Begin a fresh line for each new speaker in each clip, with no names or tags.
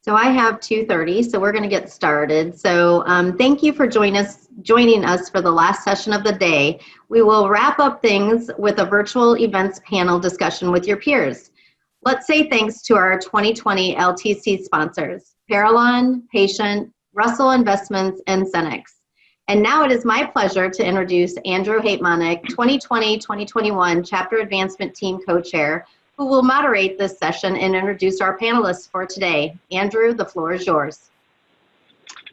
So I have 2:30, so we're going to get started. So thank you for joining us for the last session of the day. We will wrap up things with a virtual events panel discussion with your peers. Let's say thanks to our 2020 LTC sponsors, Parallon, Patient, Russell Investments, and Cenex. And now it is my pleasure to introduce Andrew Haitmanick, 2020-2021 Chapter Advancement Team Co-Chair, who will moderate this session and introduce our panelists for today. Andrew, the floor is yours.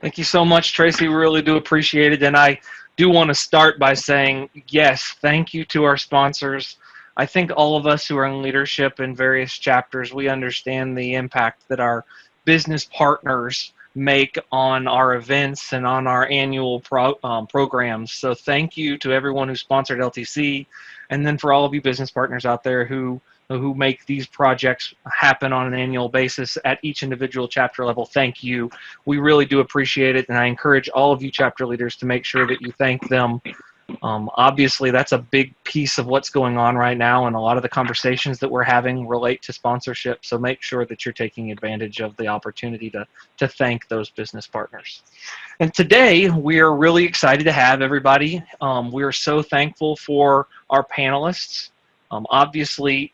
Thank you so much, Tracy. We really do appreciate it. And I do want to start by saying, yes, thank you to our sponsors. I think all of us who are in leadership in various chapters, we understand the impact that our business partners make on our events and on our annual programs. So thank you to everyone who sponsored LTC, and then for all of you business partners out there who make these projects happen on an annual basis at each individual chapter level. Thank you. We really do appreciate it, and I encourage all of you chapter leaders to make sure that you thank them. Obviously, that's a big piece of what's going on right now, and a lot of the conversations that we're having relate to sponsorship, so make sure that you're taking advantage of the opportunity to thank those business partners. And today, we are really excited to have everybody. We are so thankful for our panelists. Obviously,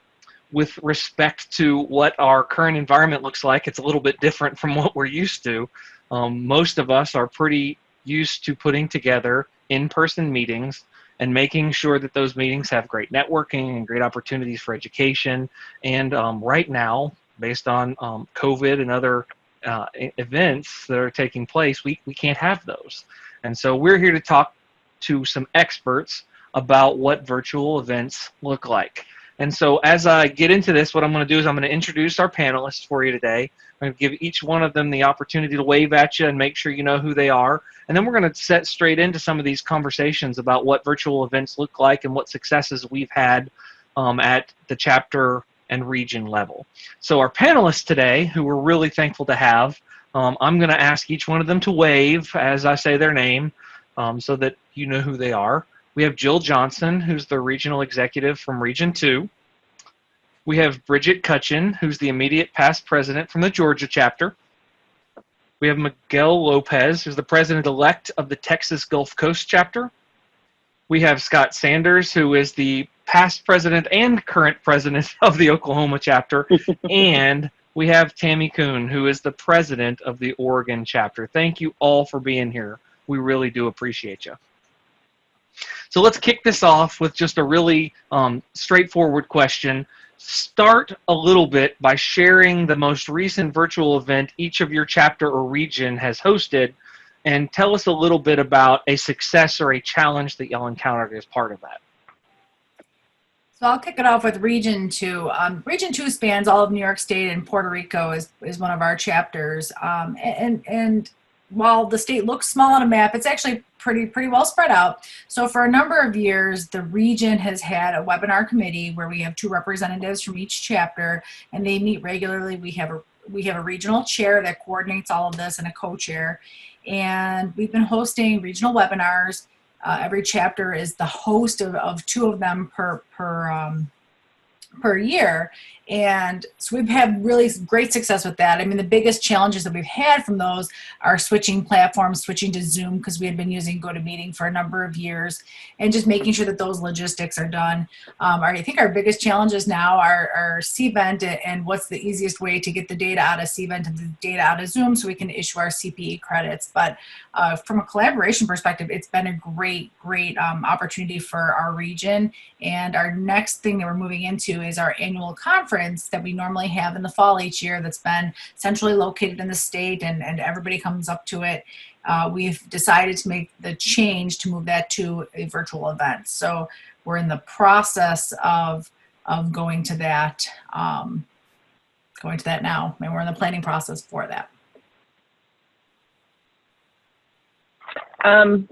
with respect to what our current environment looks like, it's a little bit different from what we're used to. Most of us are pretty used to putting together in-person meetings and making sure that those meetings have great networking and great opportunities for education. And right now, based on COVID and other events that are taking place, we can't have those. And so we're here to talk to some experts about what virtual events look like. And so as I get into this, what I'm going to do is I'm going to introduce our panelists for you today. I'm going to give each one of them the opportunity to wave at you and make sure you know who they are. And then we're going to set straight into some of these conversations about what virtual events look like and what successes we've had at the chapter and region level. So our panelists today, who we're really thankful to have, I'm going to ask each one of them to wave as I say their name so that you know who they are. We have Jill Johnson, who's the regional executive from Region 2. We have Bridget Cutchin, who's the immediate past president from the Georgia chapter. We have Miguel Lopez, who's the president-elect of the Texas Gulf Coast chapter. We have Scott Sanders, who is the past president and current president of the Oklahoma chapter. And we have Tammy Kuhn, who is the president of the Oregon chapter. Thank you all for being here. We really do appreciate you. So let's kick this off with just a really straightforward question. Start a little bit by sharing the most recent virtual event each of your chapter or region has hosted, and tell us a little bit about a success or a challenge that y'all encountered as part of that.
So I'll kick it off with Region 2. Region 2 spans all of New York State, and Puerto Rico is one of our chapters. And while the state looks small on a map, it's actually pretty well spread out. So for a number of years, the region has had a webinar committee where we have 2 representatives from each chapter, and they meet regularly. We have a regional chair that coordinates all of this and a co-chair. And we've been hosting regional webinars. Every chapter is the host of 2 of them per year. And so we've had really great success with that. I mean, the biggest challenges that we've had from those are switching platforms, switching to Zoom, because we had been using GoToMeeting for a number of years, and just making sure that those logistics are done. I think our biggest challenges now are CVent and what's the easiest way to get the data out of CVent and the data out of Zoom so we can issue our CPE credits. But from a collaboration perspective, it's been a great opportunity for our region. And our next thing that we're moving into is our annual conference that we normally have in the fall each year that's been centrally located in the state, and everybody comes up to it. We've decided to make the change to move that to a virtual event. So we're in the process of going to that now, and we're in the planning process for that.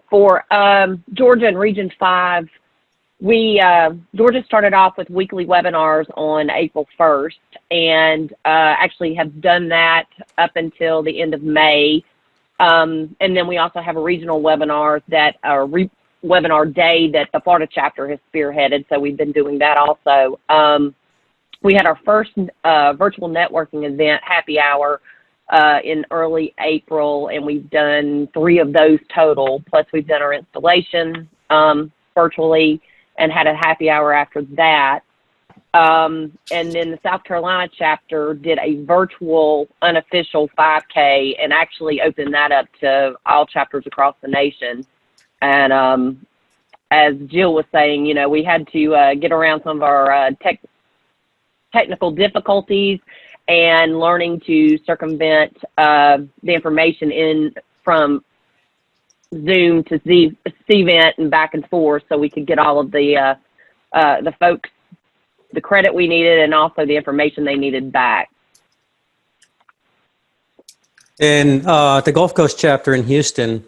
For Georgia and Region 5, Georgia started off with weekly webinars on April 1st, and actually have done that up until the end of May. And then we also have a regional webinar that webinar day that the Florida chapter has spearheaded, so we've been doing that also. We had our first virtual networking event, Happy Hour, in early April, and we've done 3 of those total. Plus, we've done our installation virtually and had a happy hour after that. And then the South Carolina chapter did a virtual unofficial 5K and actually opened that up to all chapters across the nation. And as Jill was saying, you know, we had to get around some of our technical difficulties and learning to circumvent the information in from Zoom to Cvent and back and forth, so we could get all of the folks the credit we needed and also the information they needed back.
In the Gulf Coast chapter in Houston,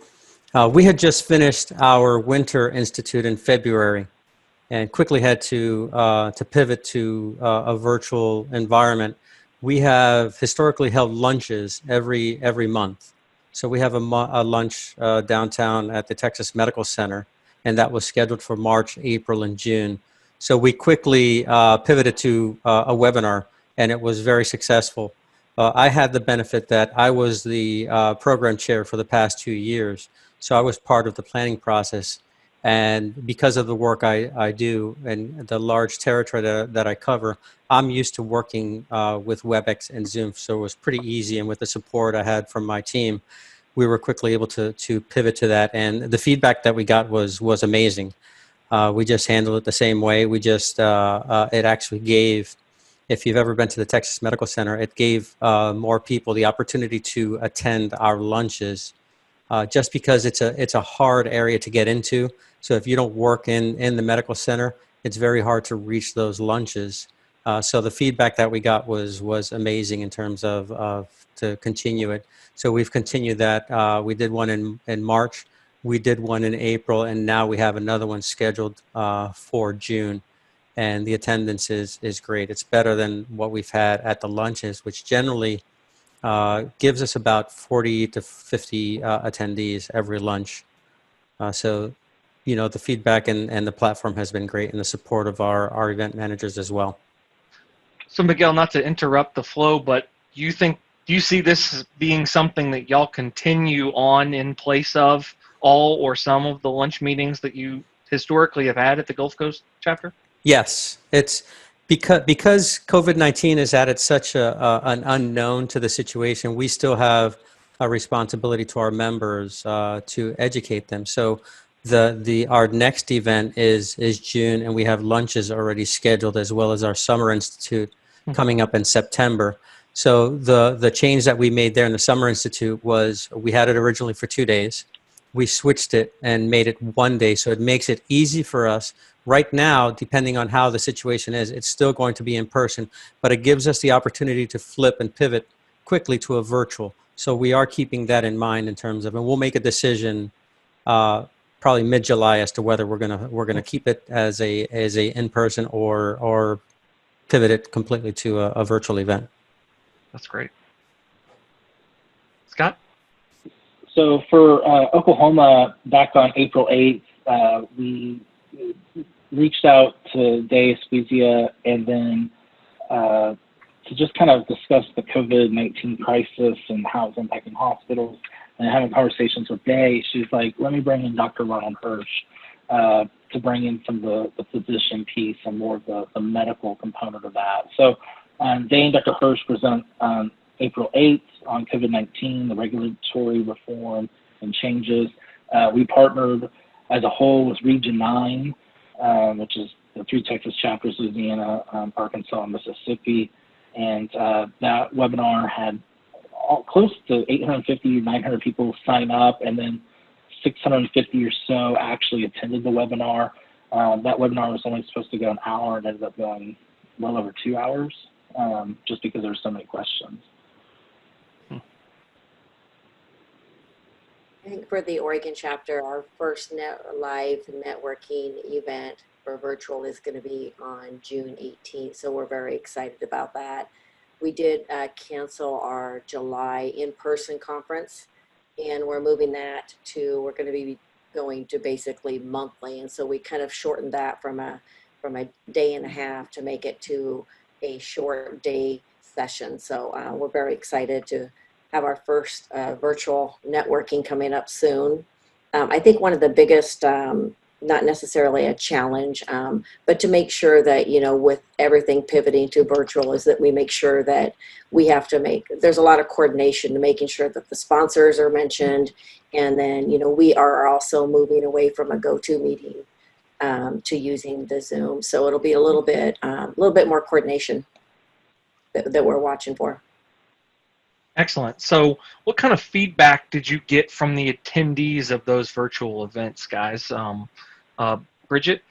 we had just finished our Winter Institute in February and quickly had to pivot to a virtual environment. We have historically held lunches every month. So we have a lunch downtown at the Texas Medical Center, and that was scheduled for March, April, and June. So we quickly pivoted to a webinar, and it was very successful. I had the benefit that I was the program chair for the past 2 years, so I was part of the planning process. And because of the work I do and the large territory that I cover, I'm used to working with WebEx and Zoom, so it was pretty easy. And with the support I had from my team, we were quickly able to pivot to that. And the feedback that we got was amazing. We just handled it the same way. We just, it actually gave, if you've ever been to the Texas Medical Center, it gave more people the opportunity to attend our lunches just because it's a hard area to get into. So if you don't work in the medical center, it's very hard to reach those lunches. So the feedback that we got was amazing in terms of to continue it. So we've continued that. We did one in March. We did one in April, and now we have another one scheduled for June. And the attendance is great. It's better than what we've had at the lunches, which generally gives us about 40 to 50 attendees every lunch. So, you know, the feedback and the platform has been great, and the support of our event managers as well.
So Miguel, not to interrupt the flow, but do you see this being something that y'all continue on in place of all or some of the lunch meetings that you historically have had at the Gulf Coast chapter? Yes,
it's because COVID-19 is added such an unknown to the situation. We still have a responsibility to our members to educate them. So our next event is June, and we have lunches already scheduled, as well as our Summer Institute coming up in September. So the change that we made there in the Summer Institute was we had it originally for 2 days. We switched it and made it 1 day, so it makes it easy for us. Right now, depending on how the situation is, it's still going to be in person, but it gives us the opportunity to flip and pivot quickly to a virtual. So we are keeping that in mind in terms of, and we'll make a decision probably mid-July as to whether we're gonna keep it as a in-person or pivot it completely to a virtual event.
That's great. Scott?
So for Oklahoma, back on April 8th, we reached out to Dave Squeezia and then to just kind of discuss the COVID-19 crisis and how it's impacting hospitals, and having conversations with Day. She's like, let me bring in Dr. Ronald Hirsch to bring in some of the physician piece and more of the medical component of that. So Day and Dr. Hirsch present on April 8th on COVID-19, the regulatory reform and changes. We partnered as a whole with Region 9, which is the 3 Texas chapters, Louisiana, Arkansas, and Mississippi. And that webinar had close to 850, 900 people sign up, and then 650 or so actually attended the webinar. That webinar was only supposed to go an hour and ended up going well over 2 hours, just because there were so many questions.
I think for the Oregon chapter, our first live networking event for virtual is going to be on June 18th. So we're very excited about that. We did cancel our July in-person conference, and we're moving that to, we're going to be going to basically monthly. And so we kind of shortened that from a day and a half to make it to a short day session. So we're very excited to have our first virtual networking coming up soon. I think one of the biggest, not necessarily a challenge, but to make sure that, with everything pivoting to virtual, is that we make sure that we have to there's a lot of coordination to making sure that the sponsors are mentioned. And then, we are also moving away from a GoToMeeting to using the Zoom. So it'll be a little bit more coordination that we're watching for.
Excellent. So what kind of feedback did you get from the attendees of those virtual events, guys? Bridget?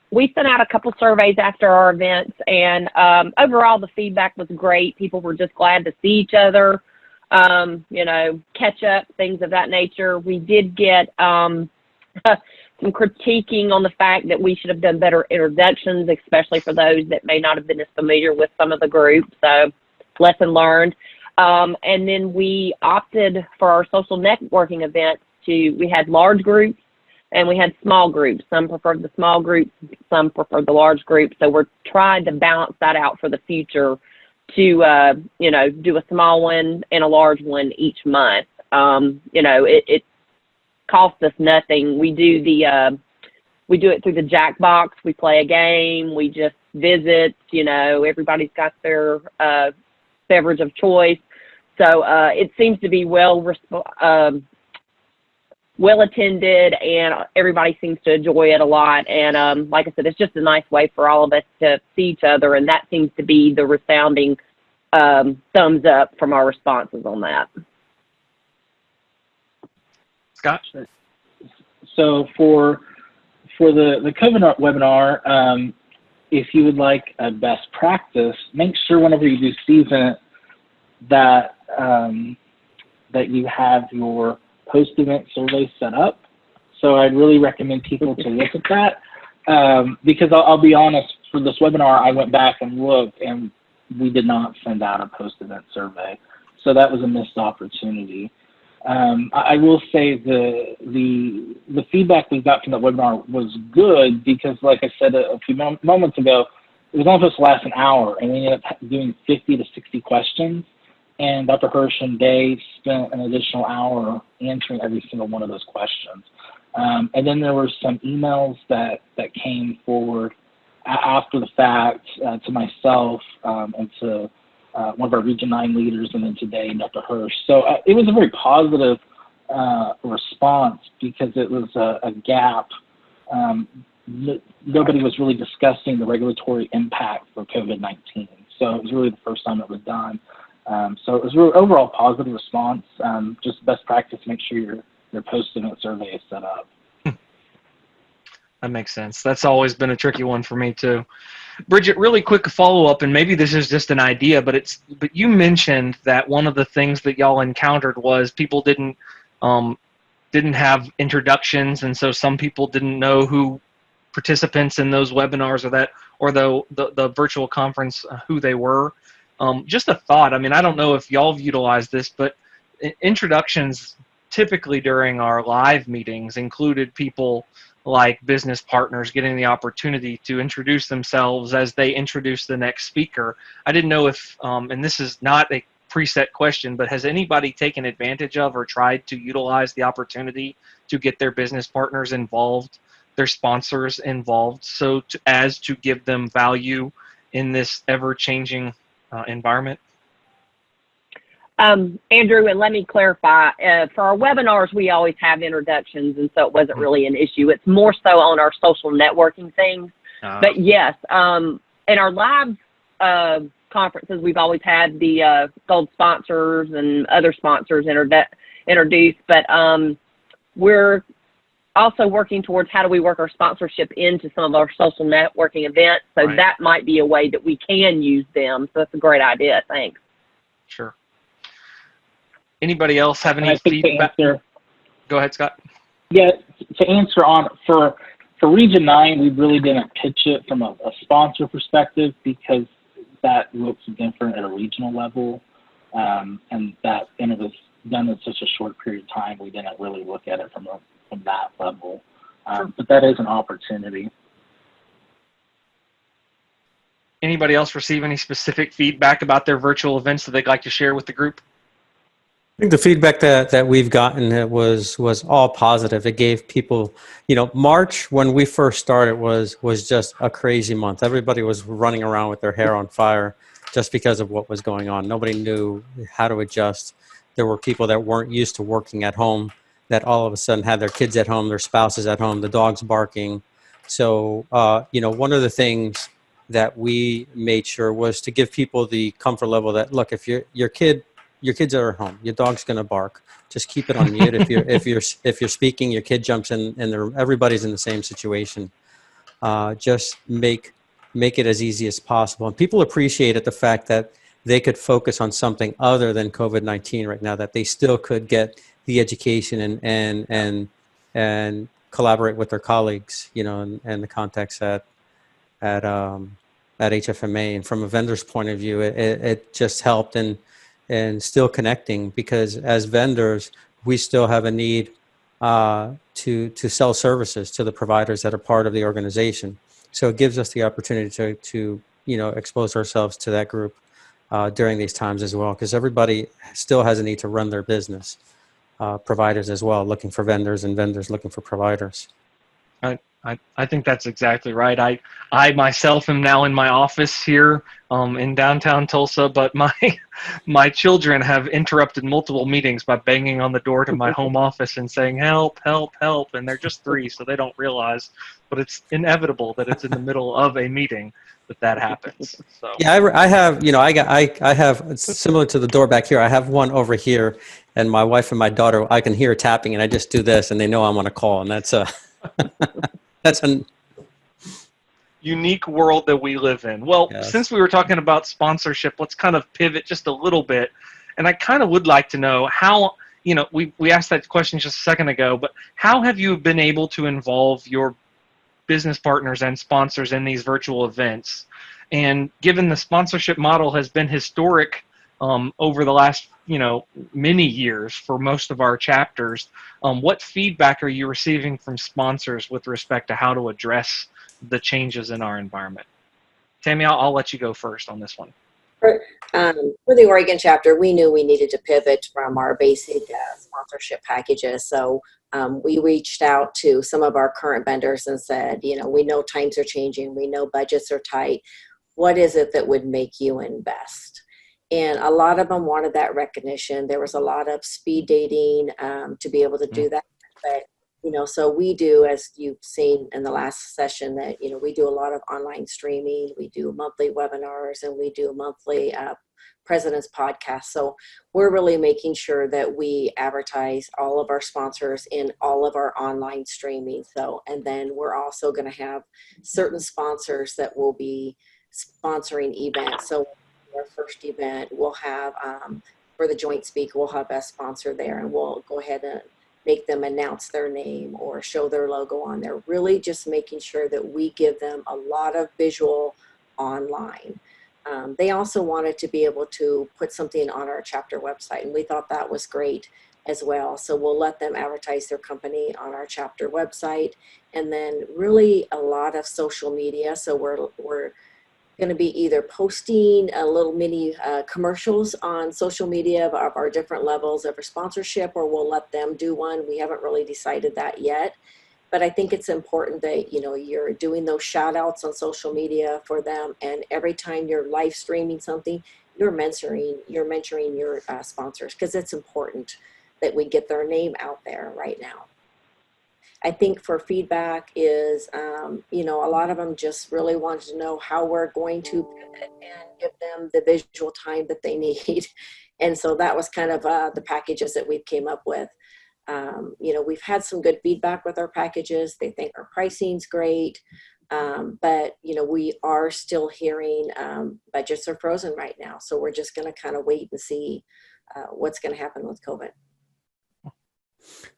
We sent out a couple surveys after our events, and overall the feedback was great. People were just glad to see each other, catch up, things of that nature. We did get some critiquing on the fact that we should have done better introductions, especially for those that may not have been as familiar with some of the groups. So, lesson learned. And then we opted for our social networking events we had large groups and we had small groups. Some preferred the small groups, some preferred the large groups. So we're trying to balance that out for the future to, do a small one and a large one each month. It costs us nothing. We do it through the Jackbox. We play a game. We just visit. Everybody's got their beverage of choice. So it seems to be well attended, and everybody seems to enjoy it a lot. And like I said, it's just a nice way for all of us to see each other, and that seems to be the resounding thumbs up from our responses on that.
Scott?
So for the COVID webinar, if you would like a best practice, make sure whenever you do Steven that you have your post-event survey set up. So I'd really recommend people to look at that because I'll be honest, for this webinar, I went back and looked and we did not send out a post-event survey. So that was a missed opportunity. I will say the feedback we got from the webinar was good because, like I said a few moments ago, it was only supposed to last an hour, and we ended up doing 50 to 60 questions. And Dr. Hirsch and Dave spent an additional hour answering every single one of those questions. And then there were some emails that came forward after the fact to myself and to one of our Region 9 leaders, and then today, Dr. Hirsch. So it was a very positive response because it was a gap. Nobody was really discussing the regulatory impact for COVID-19. So it was really the first time it was done. So it was really overall positive response. Just best practice, make sure your post-event survey is set up.
That makes sense. That's always been a tricky one for me too. Bridget, really quick follow-up, and maybe this is just an idea, but you mentioned that one of the things that y'all encountered was people didn't have introductions, and so some people didn't know who participants in those webinars or the virtual conference who they were. Just a thought. I mean, I don't know if y'all have utilized this, but introductions typically during our live meetings included people like business partners getting the opportunity to introduce themselves as they introduce the next speaker. I didn't know if, and this is not a preset question, but has anybody taken advantage of or tried to utilize the opportunity to get their business partners involved, their sponsors involved, so as to give them value in this ever-changing environment?
Andrew, and let me clarify, for our webinars, we always have introductions, and so it wasn't really an issue. It's more so on our social networking things. But yes, in our live conferences, we've always had the gold sponsors and other sponsors introduced, but we're also working towards how do we work our sponsorship into some of our social networking events. So
right.
That might be a way that we can use them. So that's a great idea. Thanks.
Sure. Anybody else have any feedback? Go ahead, Scott.
Yeah, to answer on for Region 9, we really didn't pitch it from a sponsor perspective because that looks different at a regional level, and it was done in such a short period of time. We didn't really look at it from that level,
Sure.
But that is an opportunity.
Anybody else receive any specific feedback about their virtual events that they'd like to share with the group?
I think the feedback that we've gotten was all positive. It gave people, March when we first started was just a crazy month. Everybody was running around with their hair on fire just because of what was going on. Nobody knew how to adjust. There were people that weren't used to working at home that all of a sudden had their kids at home, their spouses at home, the dogs barking. So, one of the things that we made sure was to give people the comfort level that, look, if your kids are at home, your dog's going to bark. Just keep it on mute. If you're speaking, your kid jumps in, and everybody's in the same situation. Just make it as easy as possible. And people appreciated the fact that they could focus on something other than COVID-19 right now. That they still could get the education and collaborate with their colleagues, and the contacts at HFMA. And from a vendor's point of view, it just helped and still connecting, because as vendors, we still have a need to sell services to the providers that are part of the organization. So it gives us the opportunity to expose ourselves to that group during these times as well, because everybody still has a need to run their business. Providers as well, looking for vendors, and vendors looking for providers.
I think that's exactly right. I myself am now in my office here in downtown Tulsa, but my children have interrupted multiple meetings by banging on the door to my home office and saying, help, help, help. And they're just 3, so they don't realize, but it's inevitable that it's in the middle of a meeting that happens. So
yeah, I have, I have, it's similar to the door back here. I have one over here, and my wife and my daughter, I can hear tapping, and I just do this, and they know I'm on a call, and that's that's a
unique world that we live in. Well,
yes.
Since we were talking about sponsorship, let's kind of pivot just a little bit. And I kind of would like to know how, we asked that question just a second ago, but how have you been able to involve your business partners and sponsors in these virtual events? And given the sponsorship model has been historic over the last, many years for most of our chapters, what feedback are you receiving from sponsors with respect to how to address the changes in our environment? Tammy, I'll let you go first on this one.
For the Oregon chapter, we knew we needed to pivot from our basic sponsorship packages. So we reached out to some of our current vendors and said, we know times are changing. We know budgets are tight. What is it that would make you invest? And a lot of them wanted that recognition. There was a lot of speed dating to be able to do that. But, so we do, as you've seen in the last session, that, we do a lot of online streaming. We do monthly webinars, and we do monthly President's podcast. So we're really making sure that we advertise all of our sponsors in all of our online streaming. So, and then we're also going to have certain sponsors that will be sponsoring events. So our first event, we'll have, for the joint speak, we'll have a sponsor there, and we'll go ahead and make them announce their name or show their logo on there. Really just making sure that we give them a lot of visual online. They also wanted to be able to put something on our chapter website, and we thought that was great as well. So we'll let them advertise their company on our chapter website, and then really a lot of social media. So we're going to be either posting a little mini commercials on social media of our different levels of sponsorship, or we'll let them do one. We haven't really decided that yet, but I think it's important that you're doing those shout outs on social media for them, and every time you're live streaming something, you're mentoring your sponsors, because it's important that we get their name out there right now. I think for feedback is, a lot of them just really wanted to know how we're going to pivot and give them the visual time that they need. And so that was kind of the packages that we've came up with. We've had some good feedback with our packages. They think our pricing's great. But, we are still hearing budgets are frozen right now. So we're just going to kind of wait and see what's going to happen with COVID.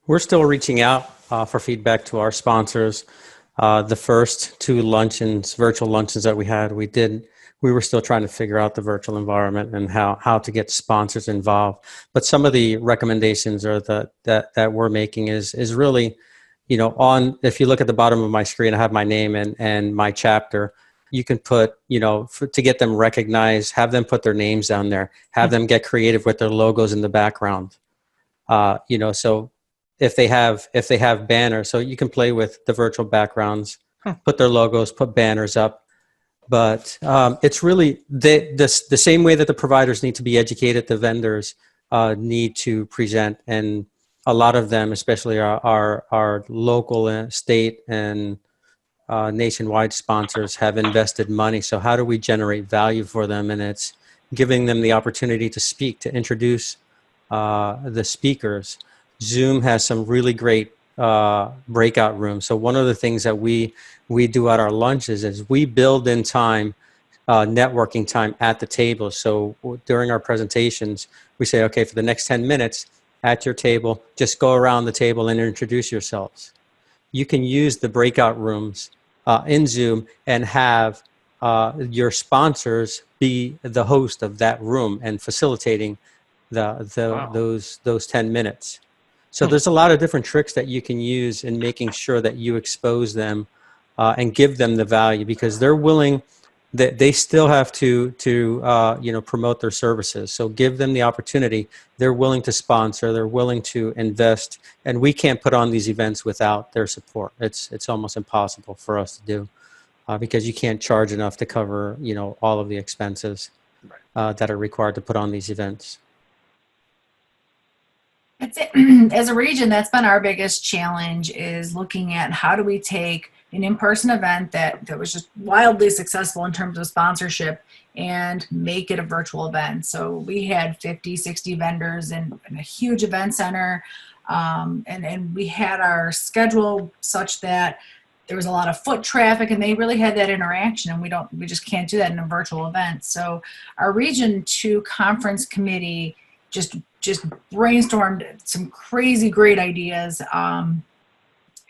We're still reaching out for feedback to our sponsors. The first 2 virtual luncheons that we had, we were still trying to figure out the virtual environment and how to get sponsors involved. But some of the recommendations that we're making is really, if you look at the bottom of my screen, I have my name and my chapter. you can put, to get them recognized, have them put their names down there, have them get creative with their logos in the background. So if they have banners, so you can play with the virtual backgrounds, put their logos, put banners up. But it's really the same way that the providers need to be educated, the vendors need to present, and a lot of them, especially our local and state and nationwide sponsors, have invested money. So how do we generate value for them? And it's giving them the opportunity to speak, to introduce the speakers. Zoom has some really great breakout rooms. So one of the things that we do at our lunches is we build in time, networking time at the table. So during our presentations, we say, okay, for the next 10 minutes at your table, just go around the table and introduce yourselves. You can use the breakout rooms in Zoom and have your sponsors be the host of that room and facilitating those 10 minutes. So there's a lot of different tricks that you can use in making sure that you expose them and give them the value, because they're willing. They still have to promote their services. So give them the opportunity. They're willing to sponsor. They're willing to invest, and we can't put on these events without their support. It's almost impossible for us to do because you can't charge enough to cover all of the expenses that are required to put on these events.
As a region, that's been our biggest challenge, is looking at how do we take an in-person event that was just wildly successful in terms of sponsorship and make it a virtual event. So we had 50, 60 vendors in a huge event center, and we had our schedule such that there was a lot of foot traffic, and they really had that interaction, and we just can't do that in a virtual event. So our Region 2 conference committee just brainstormed some crazy great ideas,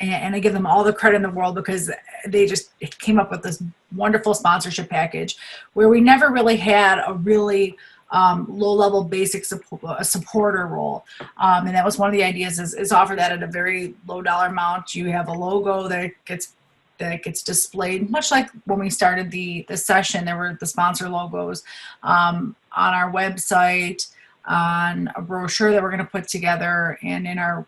and I give them all the credit in the world, because they just came up with this wonderful sponsorship package where we never really had a really low-level basic supporter role, and that was one of the ideas, is offer that at a very low dollar amount. You have a logo that gets displayed, much like when we started the session. There were the sponsor logos on our website, on a brochure that we're going to put together, and in our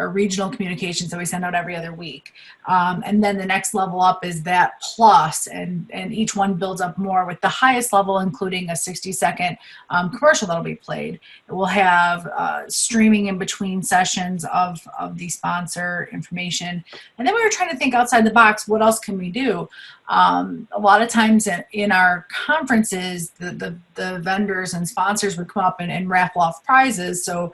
regional communications that we send out every other week. And then the next level up is that plus, and each one builds up more, with the highest level including a 60-second commercial that'll be played. We'll have streaming in between sessions of the sponsor information. And then we were trying to think outside the box, what else can we do? A lot of times in our conferences, the vendors and sponsors would come up and raffle off prizes. So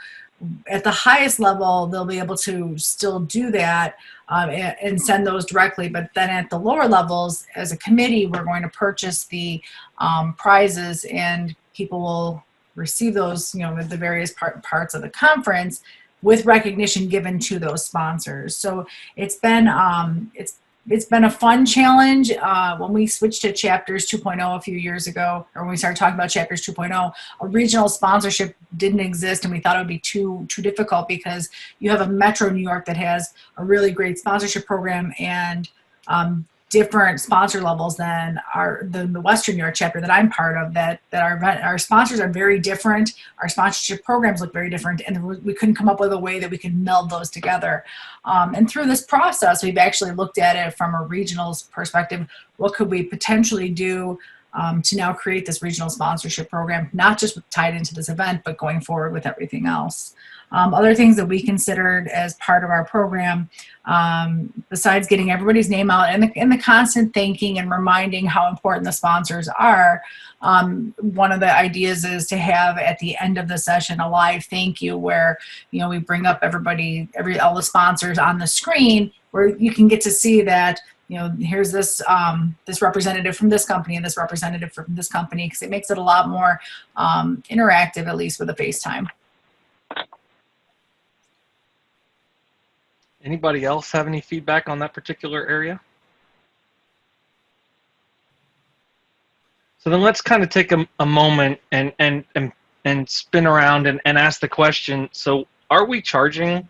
at the highest level, they'll be able to still do that and send those directly. But then at the lower levels, as a committee, we're going to purchase the prizes, and people will receive those, with the various parts of the conference, with recognition given to those sponsors. So it's been a fun challenge. When we switched to Chapters 2.0 a few years ago, or when we started talking about Chapters 2.0, a regional sponsorship didn't exist, and we thought it would be too difficult, because you have a Metro New York that has a really great sponsorship program and different sponsor levels than the Western New York chapter that I'm part of. That our sponsors are very different. Our sponsorship programs look very different, and we couldn't come up with a way that we could meld those together. And through this process, we've actually looked at it from a regional's perspective. What could we potentially do to now create this regional sponsorship program, not just tied into this event, but going forward with everything else. Other things that we considered as part of our program, besides getting everybody's name out and the constant thanking and reminding how important the sponsors are, one of the ideas is to have at the end of the session a live thank you, where we bring up all the sponsors on the screen, where you can get to see that here's this representative from this company and this representative from this company, because it makes it a lot more interactive, at least with a FaceTime.
Anybody else have any feedback on that particular area? So then let's kind of take a moment and spin around and ask the question, so are we charging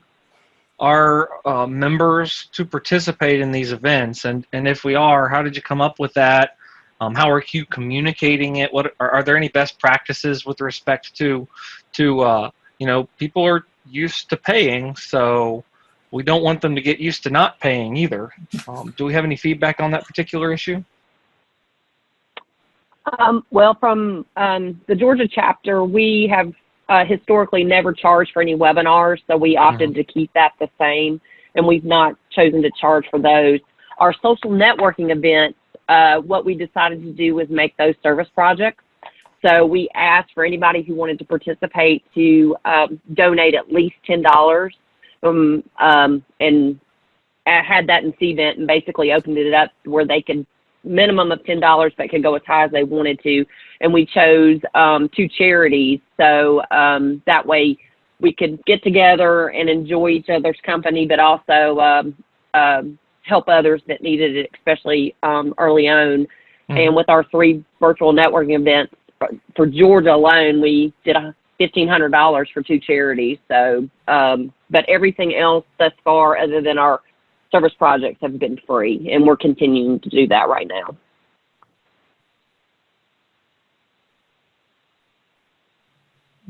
our members to participate in these events? And if we are, how did you come up with that? How are you communicating it? What are there any best practices with respect to people are used to paying, so we don't want them to get used to not paying either. Do we have any feedback on that particular issue?
Well, from the Georgia chapter, we have historically never charged for any webinars, so we opted to keep that the same, and we've not chosen to charge for those. Our social networking events, what we decided to do was make those service projects. So we asked for anybody who wanted to participate to donate at least $10, and had that in event and basically opened it up where they could minimum of $10, but could go as high as they wanted to. And we chose 2 charities, so that way we could get together and enjoy each other's company, but also help others that needed it, especially early on. And with our 3 virtual networking events for Georgia alone, we did $1,500 for 2 charities. So, but everything else thus far, other than our service projects, have been free, and we're continuing to do that right now.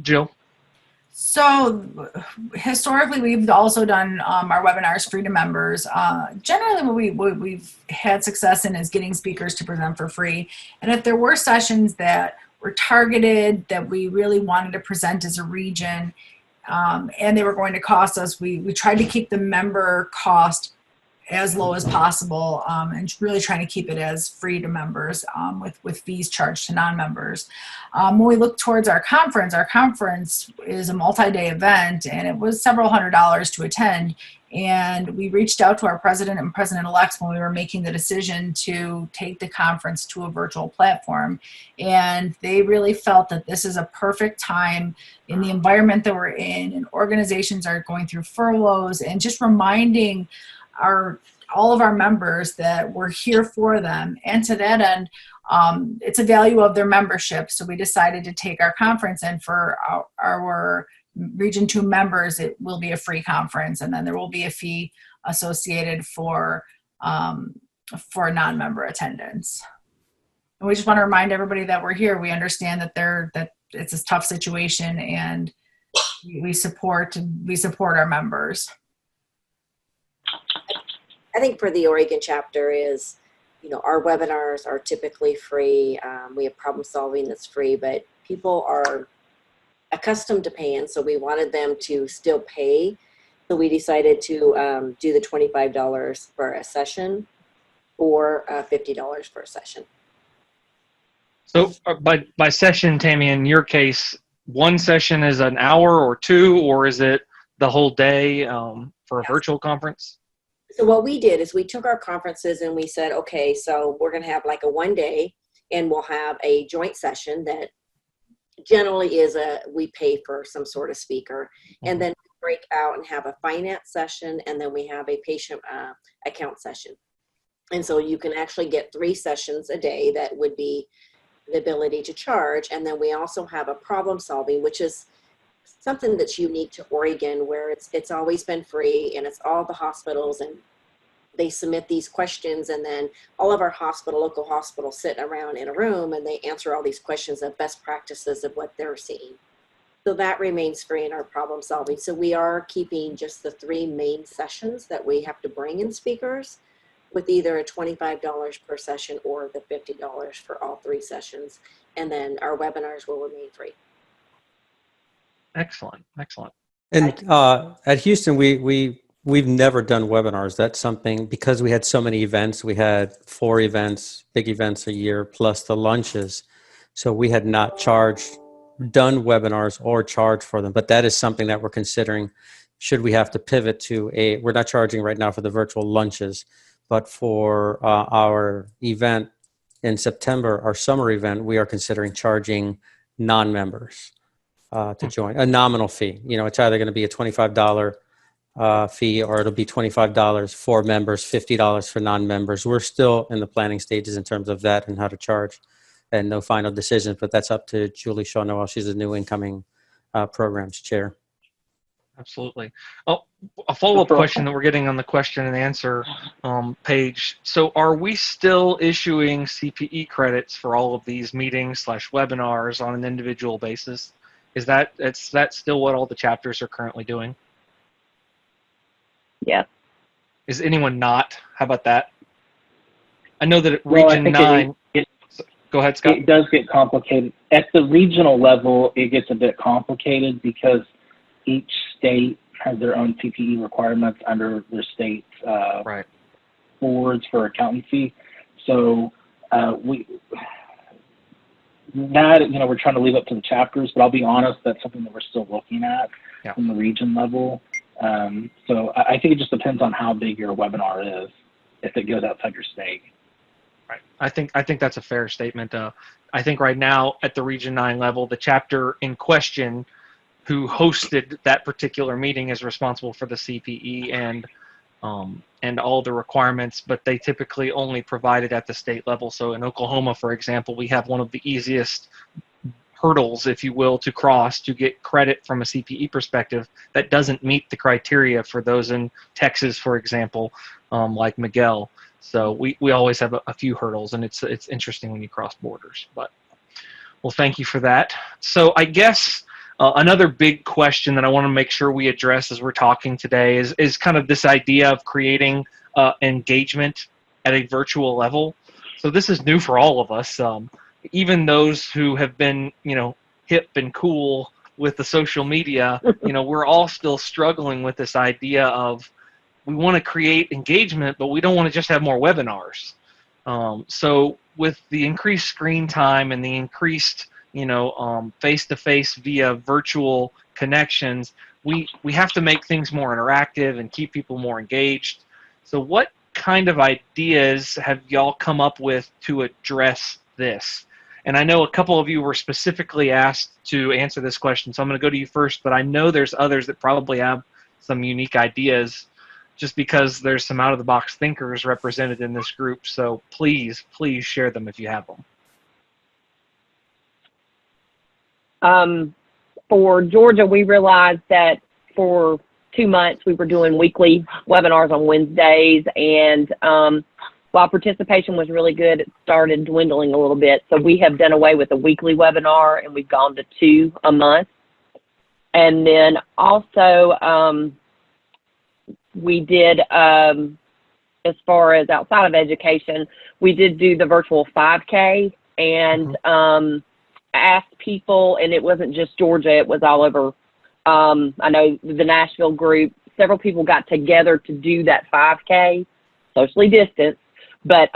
Jill?
So historically, we've also done our webinars free to members. Generally, what we've had success in is getting speakers to present for free. And if there were sessions that were targeted, that we really wanted to present as a region, and they were going to cost us, we tried to keep the member cost as low as possible, and really trying to keep it as free to members, with fees charged to non-members. When we look towards our conference is a multi-day event, and it was several $100s to attend. And we reached out to our president and president-elects when we were making the decision to take the conference to a virtual platform. And they really felt that this is a perfect time in the environment that we're in, and organizations are going through furloughs, and just reminding all of our members that we're here for them. And to that end, it's a value of their membership. So we decided to take our conference, and for our Region 2 members, it will be a free conference, and then there will be a fee associated for non-member attendance. And we just want to remind everybody that we're here. We understand that it's a tough situation, and we support our members.
I think for the Oregon chapter is, our webinars are typically free. We have problem solving that's free, but people are accustomed to paying, so we wanted them to still pay. So we decided to do the $25 for a session, or $50 for a session.
So by session, Tammy, in your case, one session is an hour or 2, or is it the whole day for a virtual conference?
So what we did is we took our conferences and we said, okay, so we're going to have like a 1 day, and we'll have a joint session that generally is we pay for some sort of speaker, and then we break out and have a finance session, and then we have a patient account session. And so you can actually get 3 sessions a day. That would be the ability to charge. And then we also have a problem solving, which is something that's unique to Oregon, where it's always been free, and it's all the hospitals, and they submit these questions, and then all of our local hospitals sit around in a room, and they answer all these questions of best practices of what they're seeing. So that remains free in our problem solving. So we are keeping just the 3 main sessions that we have to bring in speakers, with either a $25 per session or the $50 for all 3 sessions. And then our webinars will remain free.
Excellent.
And at Houston, we've never done webinars. That's something, because we had so many events. We had 4 events, big events a year, plus the lunches. So we had not done webinars or charged for them. But that is something that we're considering. Should we have to pivot to we're not charging right now for the virtual lunches, but for our event in September, our summer event, we are considering charging non-members to join, a nominal fee. It's either going to be a $25 fee, or it'll be $25 for members, $50 for non-members. We're still in the planning stages in terms of that and how to charge, and no final decisions, but that's up to Julie Shaw Noel. She's the new incoming programs chair.
Absolutely. Oh, a follow-up question that we're getting on the question and answer page. So are we still issuing CPE credits for all of these meetings / webinars on an individual basis? Is that still what all the chapters are currently doing?
Yes.
Is anyone not? How about that? I know that at Region 9... Go ahead, Scott.
It does get complicated. At the regional level, it gets a bit complicated because each state has their own CPE requirements under their state
Right.
boards for accountancy. So we're trying to leave up to the chapters, but I'll be honest, that's something that we're still looking at from the region level. So I think it just depends on how big your webinar is, if it goes outside your state.
Right. I think that's a fair statement. I think right now at the Region 9 level, the chapter in question who hosted that particular meeting is responsible for the CPE and all the requirements, but they typically only provide it at the state level. So in Oklahoma, for example, we have one of the easiest hurdles, if you will, to cross to get credit from a CPE perspective that doesn't meet the criteria for those in Texas, for example, like Miguel. So we always have a few hurdles, and it's interesting when you cross borders. But well, thank you for that. So I guess another big question that I want to make sure we address as we're talking today is kind of this idea of creating engagement at a virtual level. So this is new for all of us. Even those who have been, hip and cool with the social media, we're all still struggling with this idea of we want to create engagement, but we don't want to just have more webinars. So with the increased screen time and the increased, face-to-face via virtual connections, we have to make things more interactive and keep people more engaged. So what kind of ideas have y'all come up with to address this? And I know a couple of you were specifically asked to answer this question, so I'm going to go to you first, but I know there's others that probably have some unique ideas just because there's some out-of-the-box thinkers represented in this group. So please share them if you have them.
For Georgia, we realized that for 2 months we were doing weekly webinars on Wednesdays, and while participation was really good, it started dwindling a little bit. So we have done away with a weekly webinar, and we've gone to 2 a month. And then also we did, as far as outside of education, we did do the virtual 5K and asked people, and it wasn't just Georgia, it was all over. I know the Nashville group, several people got together to do that 5K, socially distanced, but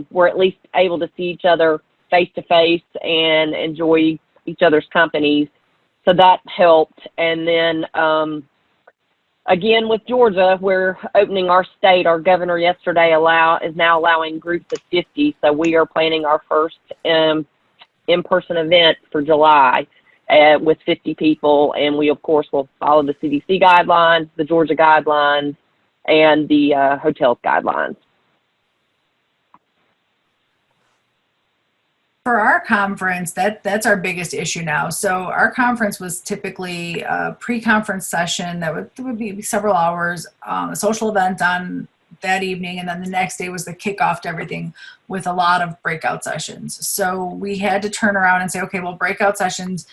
we're at least able to see each other face to face and enjoy each other's companies. So that helped. And then again, with Georgia, we're opening our state. Our governor yesterday is now allowing groups of 50. So we are planning our first in-person event for July with 50 people. And we, of course, will follow the CDC guidelines, the Georgia guidelines, and the hotel guidelines.
For our conference, that's our biggest issue now. So our conference was typically a pre-conference session that would be several hours, a social event on that evening, and then the next day was the kickoff to everything with a lot of breakout sessions. So we had to turn around and say, okay, well, breakout sessions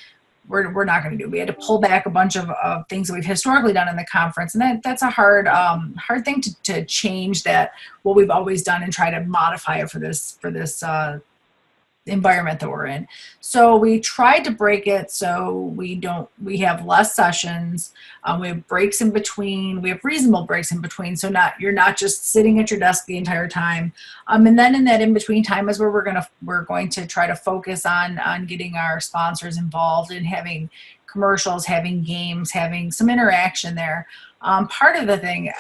we're not going to do. We had to pull back a bunch of things that we've historically done in the conference, and that's a hard thing to change that what we've always done and try to modify it for this environment that we're in. So we tried to break it so we have less sessions. We have breaks in between. We have reasonable breaks in between. So you're not just sitting at your desk the entire time. And then in that in between time is where we're going to try to focus on getting our sponsors involved and having commercials, having games, having some interaction there. Part of the thing,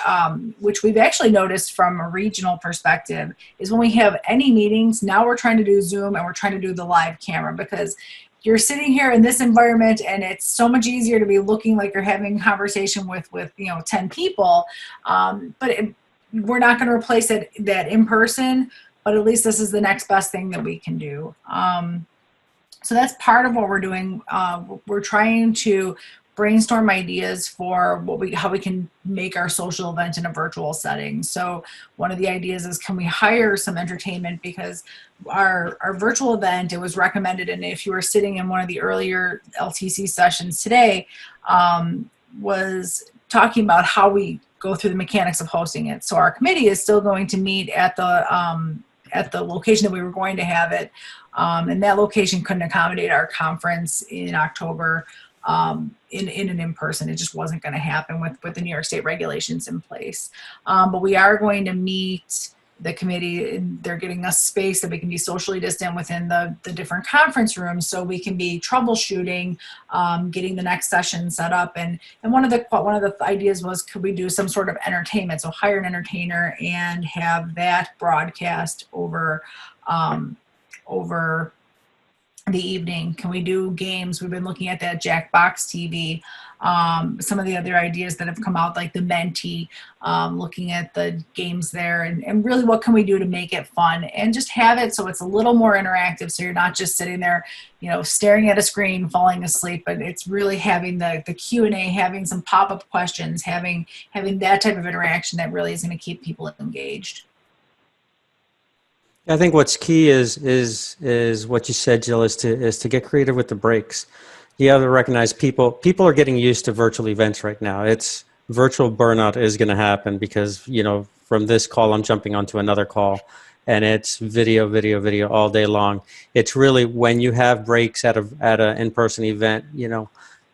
which we've actually noticed from a regional perspective, is when we have any meetings, now we're trying to do Zoom and we're trying to do the live camera, because you're sitting here in this environment and it's so much easier to be looking like you're having a conversation with 10 people. We're not going to replace that in person, but at least this is the next best thing that we can do. So that's part of what we're doing. We're trying to brainstorm ideas for how we can make our social event in a virtual setting. So one of the ideas is, can we hire some entertainment, because our virtual event, it was recommended, and if you were sitting in one of the earlier LTC sessions today, was talking about how we go through the mechanics of hosting it. So our committee is still going to meet at the location that we were going to have it, and that location couldn't accommodate our conference in October in an in-person. It just wasn't going to happen with the New York State regulations in place. But we are going to meet the committee, and they're getting us space that we can be socially distant within the different conference rooms, so we can be troubleshooting, getting the next session set up. And one of the ideas was, could we do some sort of entertainment? So hire an entertainer and have that broadcast over the evening. Can we do games? We've been looking at that Jackbox TV. Some of the other ideas that have come out, like the Menti, looking at the games there, and really what can we do to make it fun and just have it so it's a little more interactive, so you're not just sitting there, staring at a screen, falling asleep, but it's really having the Q&A, having some pop-up questions, having that type of interaction that really is going to keep people engaged.
I think what's key is what you said, Jill, is to get creative with the breaks. You have to recognize people are getting used to virtual events right now. It's virtual burnout is going to happen because, from this call, I'm jumping onto another call, and it's video all day long. It's really when you have breaks at an in-person event,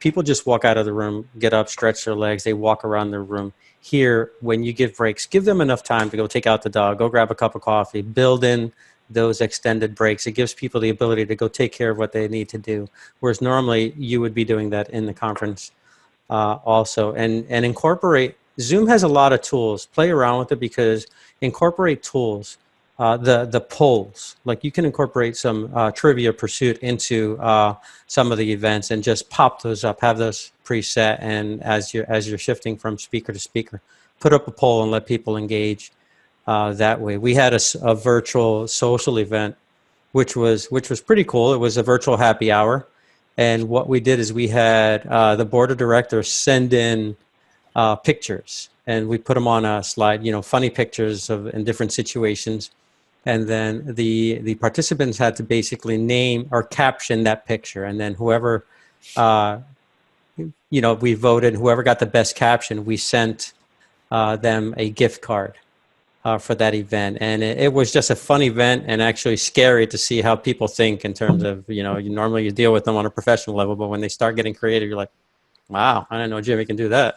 people just walk out of the room, get up, stretch their legs, they walk around their room. Here, when you give breaks, give them enough time to go take out the dog, go grab a cup of coffee, build in those extended breaks. It gives people the ability to go take care of what they need to do, whereas normally you would be doing that in the conference also. And incorporate, Zoom has a lot of tools. Play around with it, because incorporate tools, the polls, like you can incorporate some Trivia Pursuit into some of the events and just pop those up, have those preset, and as you're shifting from speaker to speaker, put up a poll and let people engage that way. We had a virtual social event, which was pretty cool. It was a virtual happy hour, and what we did is we had the board of directors send in pictures, and we put them on a slide, funny pictures in different situations. And then the participants had to basically name or caption that picture. And then whoever, we voted, whoever got the best caption, we sent them a gift card for that event. And it was just a fun event, and actually scary to see how people think in terms of, you normally you deal with them on a professional level, but when they start getting creative, you're like, wow, I didn't know Jimmy can do that.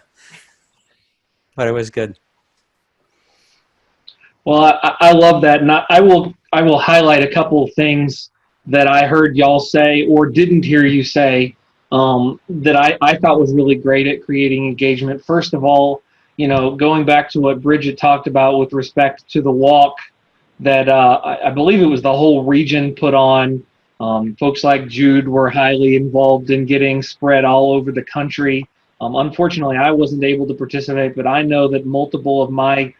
But it was good.
Well, I love that, and I will highlight a couple of things that I heard y'all say or didn't hear you say that I thought was really great at creating engagement. First of all, going back to what Bridget talked about with respect to the walk that I believe it was the whole region put on. Folks like Jude were highly involved in getting spread all over the country. Unfortunately, I wasn't able to participate, but I know that multiple of my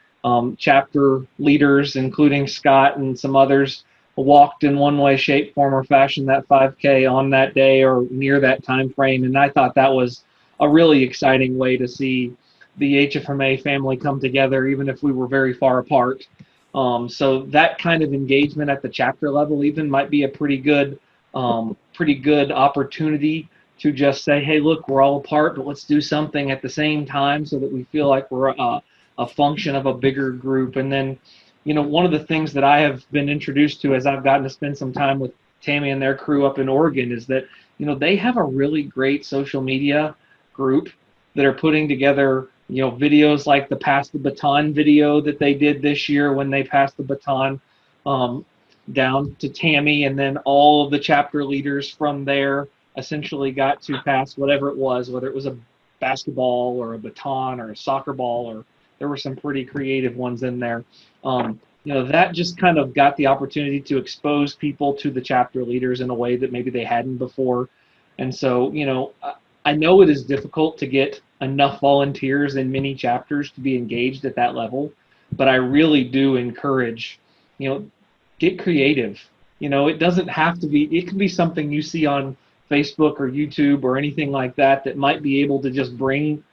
chapter leaders, including Scott and some others, walked in one way, shape, form, or fashion that 5K on that day or near that time frame. And I thought that was a really exciting way to see the HFMA family come together, even if we were very far apart. So that kind of engagement at the chapter level even might be a pretty good opportunity to just say, hey, look, we're all apart, but let's do something at the same time so that we feel like we're a function of a bigger group. And then, one of the things that I have been introduced to as I've gotten to spend some time with Tammy and their crew up in Oregon is that, they have a really great social media group that are putting together, videos like the Pass the Baton video that they did this year when they passed the baton down to Tammy, and then all of the chapter leaders from there essentially got to pass whatever it was, whether it was a basketball or a baton or a soccer ball, or there were some pretty creative ones in there. That just kind of got the opportunity to expose people to the chapter leaders in a way that maybe they hadn't before. And so, I know it is difficult to get enough volunteers in many chapters to be engaged at that level, but I really do encourage, get creative. It doesn't have to be, it can be something you see on Facebook or YouTube or anything like that that might be able to just bring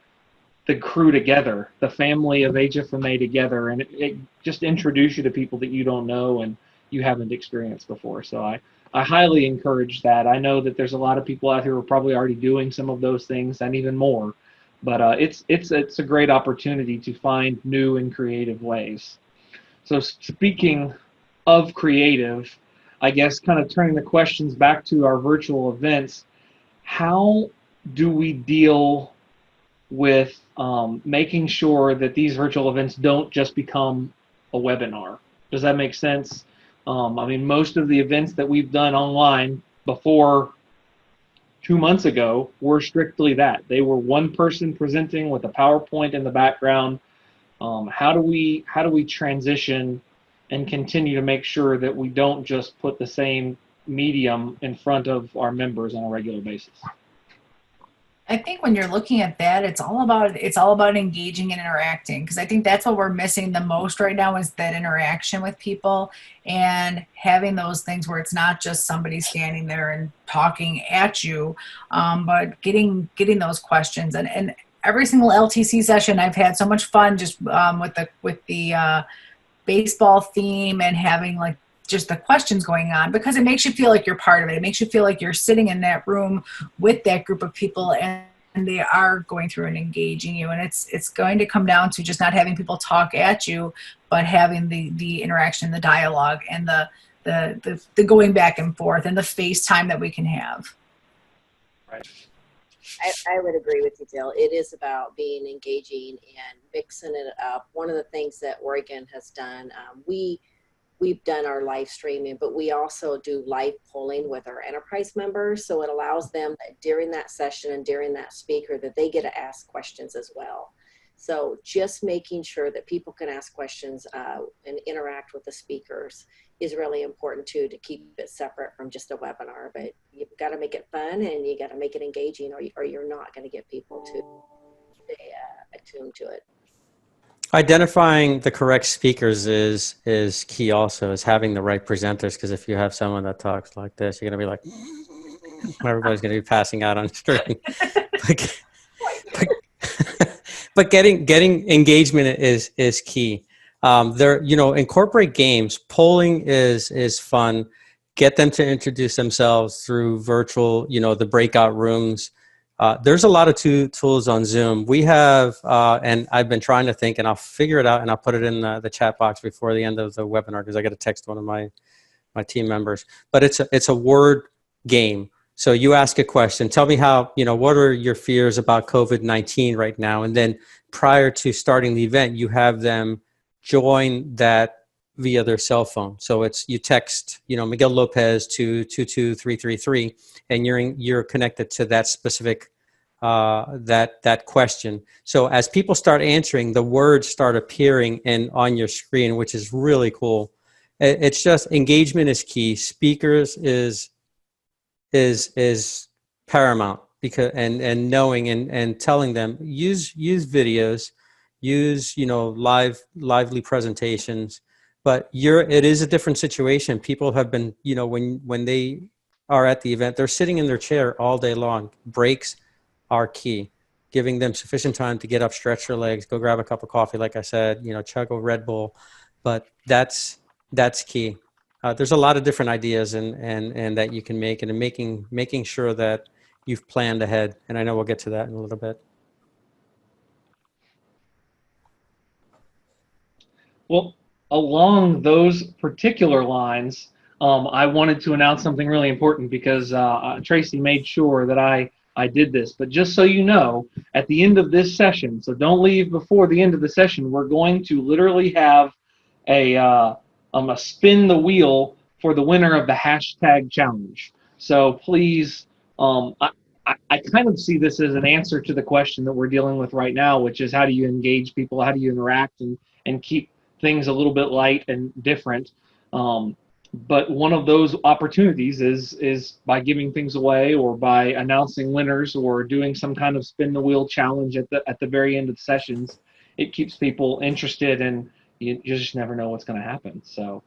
the crew together, the family of HFMA together, and it just introduce you to people that you don't know and you haven't experienced before. So I highly encourage that. I know that there's a lot of people out here who are probably already doing some of those things and even more, but it's a great opportunity to find new and creative ways. So speaking of creative, I guess kind of turning the questions back to our virtual events, how do we deal with making sure that these virtual events don't just become a webinar? Does that make sense? I mean, most of the events that we've done online before 2 months ago were strictly that. They were one person presenting with a PowerPoint in the background. How do we transition and continue to make sure that we don't just put the same medium in front of our members on a regular basis?
I think when you're looking at that, it's all about engaging and interacting, because I think that's what we're missing the most right now is that interaction with people and having those things where it's not just somebody standing there and talking at you, but getting those questions. And every single LTC session, I've had so much fun just with the baseball theme and having like just the questions going on, because it makes you feel like you're part of it. It makes you feel like you're sitting in that room with that group of people and they are going through and engaging you. And it's going to come down to just not having people talk at you, but having the interaction, the dialogue, and the going back and forth and the FaceTime that we can have.
Right.
I would agree with you, Jill. It is about being engaging and mixing it up. One of the things that Oregon has done, we've done our live streaming, but we also do live polling with our enterprise members. So it allows them that during that session and during that speaker that they get to ask questions as well. So just making sure that people can ask questions and interact with the speakers is really important too, to keep it separate from just a webinar. But you've got to make it fun and you got to make it engaging, or you're not going to get people to stay attuned to it. Identifying
the correct speakers is key also, is having the right presenters, because if you have someone that talks like this, you're going to be like, everybody's going to be passing out on the screen. But getting engagement is key. Incorporate games. Polling is fun. Get them to introduce themselves through virtual, the breakout rooms. There's a lot of tools on Zoom. We have, and I've been trying to think, and I'll figure it out, and I'll put it in the chat box before the end of the webinar, because I got to text one of my team members. But it's a word game. So you ask a question. Tell me how, what are your fears about COVID-19 right now? And then prior to starting the event, you have them join that via their cell phone. So you text, Miguel Lopez to 22333, and you're connected to that specific that question. So as people start answering, the words start appearing on your screen, which is really cool. It's just engagement is key. Speakers is paramount, because and knowing and telling them use videos, use lively presentations. But it is a different situation. People have been, when they are at the event, they're sitting in their chair all day long. Breaks are key. Giving them sufficient time to get up, stretch their legs, go grab a cup of coffee, like I said, chug a Red Bull. But that's key. There's a lot of different ideas and that you can make, and making sure that you've planned ahead. And I know we'll get to that in a little bit.
Well, along those particular lines, I wanted to announce something really important, because Tracy made sure that I did this. But just so you know, at the end of this session, so don't leave before the end of the session, we're going to literally have a spin the wheel for the winner of the hashtag challenge. So please, I kind of see this as an answer to the question that we're dealing with right now, which is how do you engage people, how do you interact and keep things a little bit light and different. But one of those opportunities is by giving things away, or by announcing winners, or doing some kind of spin the wheel challenge at the very end of the sessions. It keeps people interested, and you just never know what's going to happen. So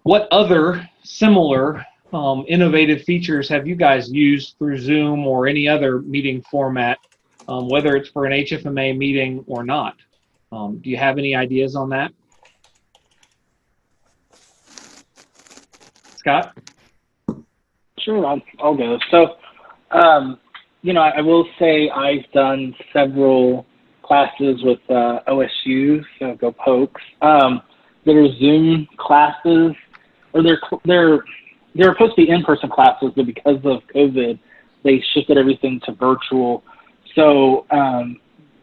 what other similar innovative features have you guys used through Zoom or any other meeting format, whether it's for an HFMA meeting or not? Do you have any ideas on that? Scott?
Sure, I'll go. So, I will say I've done several classes with OSU, so go Pokes. That are Zoom classes, or they're supposed to be in-person classes, but because of COVID, they shifted everything to virtual. So,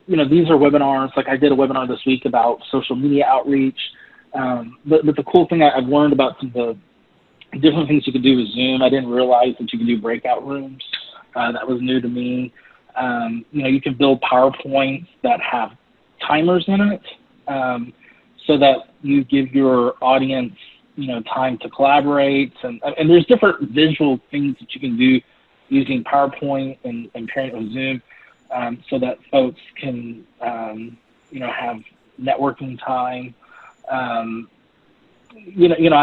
these are webinars. Like I did a webinar this week about social media outreach. But the cool thing I've learned about some of the different things you can do with Zoom, I didn't realize that you can do breakout rooms. That was new to me. You can build PowerPoints that have timers in it, so that you give your audience, time to collaborate. And there's different visual things that you can do using PowerPoint and pairing it with Zoom, so that folks can, have networking time. I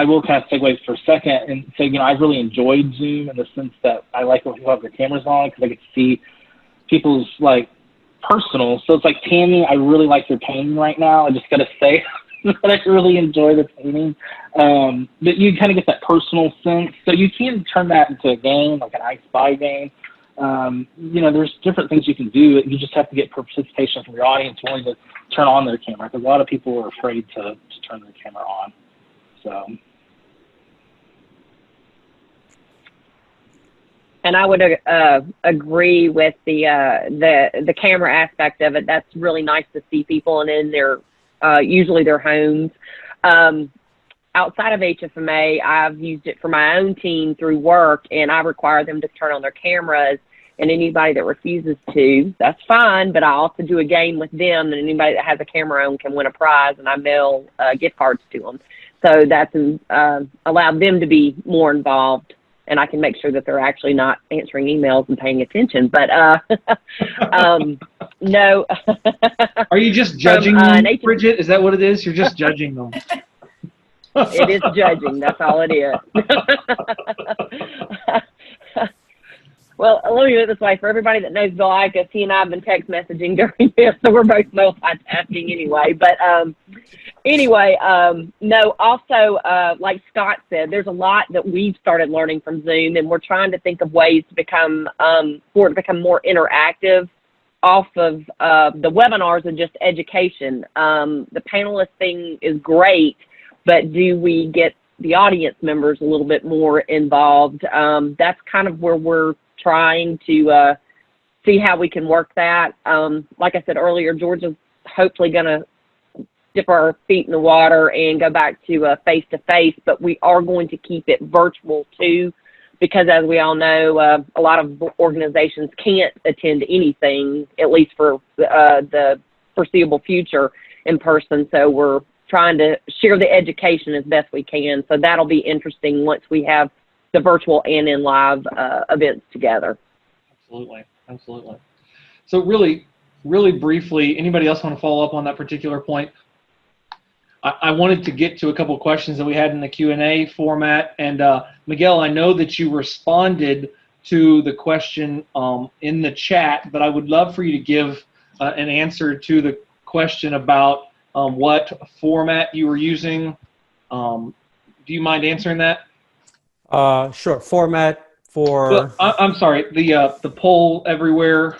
will kind of segue for a second and say, I've really enjoyed Zoom in the sense that I like when people have their cameras on because I get to see people's personal. So it's like Tammy, I really like your painting right now. I just got to say that I really enjoy the painting. But you kind of get that personal sense. So you can turn that into a game, like an I Spy game. There's different things you can do. You just have to get participation from your audience willing to turn on their camera because a lot of people are afraid to turn their camera on. So.
And I would agree with the camera aspect of it. That's really nice to see people and in their usually their homes. Outside of HFMA, I've used it for my own team through work, and I require them to turn on their cameras. And anybody that refuses to, that's fine. But I also do a game with them, and anybody that has a camera on can win a prize, and I mail gift cards to them. So that's allowed them to be more involved. And I can make sure that they're actually not answering emails and paying attention. But no.
Are you just judging them, Bridget? Is that what it is? You're just judging them.
It is judging. That's all it is. Well, let me put it this way. For everybody that knows Bill Icus, he and I have been text messaging during this, so we're both multitasking anyway. But no, also, like Scott said, there's a lot that we've started learning from Zoom, and we're trying to think of ways to become, for it to become more interactive off of the webinars and just education. The panelist thing is great, but do we get the audience members a little bit more involved? That's kind of where we're trying to see how we can work that. Like I said earlier, Georgia's hopefully going to dip our feet in the water and go back to face-to-face, but we are going to keep it virtual too, because as we all know, a lot of organizations can't attend anything, at least for the foreseeable future, in person. So we're trying to share the education as best we can. So that'll be interesting once we have the virtual and in live events together.
Absolutely, absolutely. So really briefly, anybody else want to follow up on that particular point? I wanted to get to a couple of questions that we had in the Q&A format. And Miguel, I know that you responded to the question in the chat, but I would love for you to give an answer to the question about what format you were using. Do you mind answering that?
Sure. Format for.
Well, I'm sorry. The poll everywhere.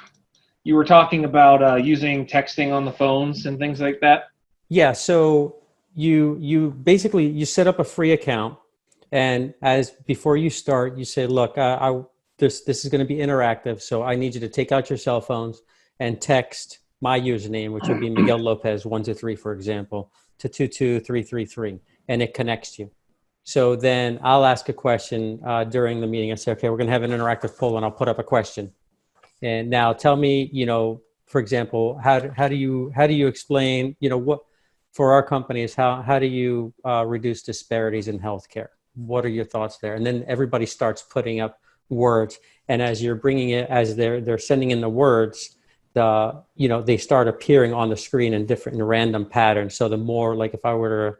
You were talking about using texting on the phones and things like that.
Yeah. So you basically you set up a free account, and before you start, you say, look, this is going to be interactive, so I need you to take out your cell phones and text my username, which would be Miguel Lopez 123, for example, to 22333, and it connects you. So then I'll ask a question during the meeting. I say, okay, we're going to have an interactive poll, and I'll put up a question. And now tell me, for example, how do you explain, what for our companies, how do you reduce disparities in healthcare? What are your thoughts there? And then everybody starts putting up words, and as you're bringing it, as they're sending in the words, they start appearing on the screen in random patterns. So the more, like if I were to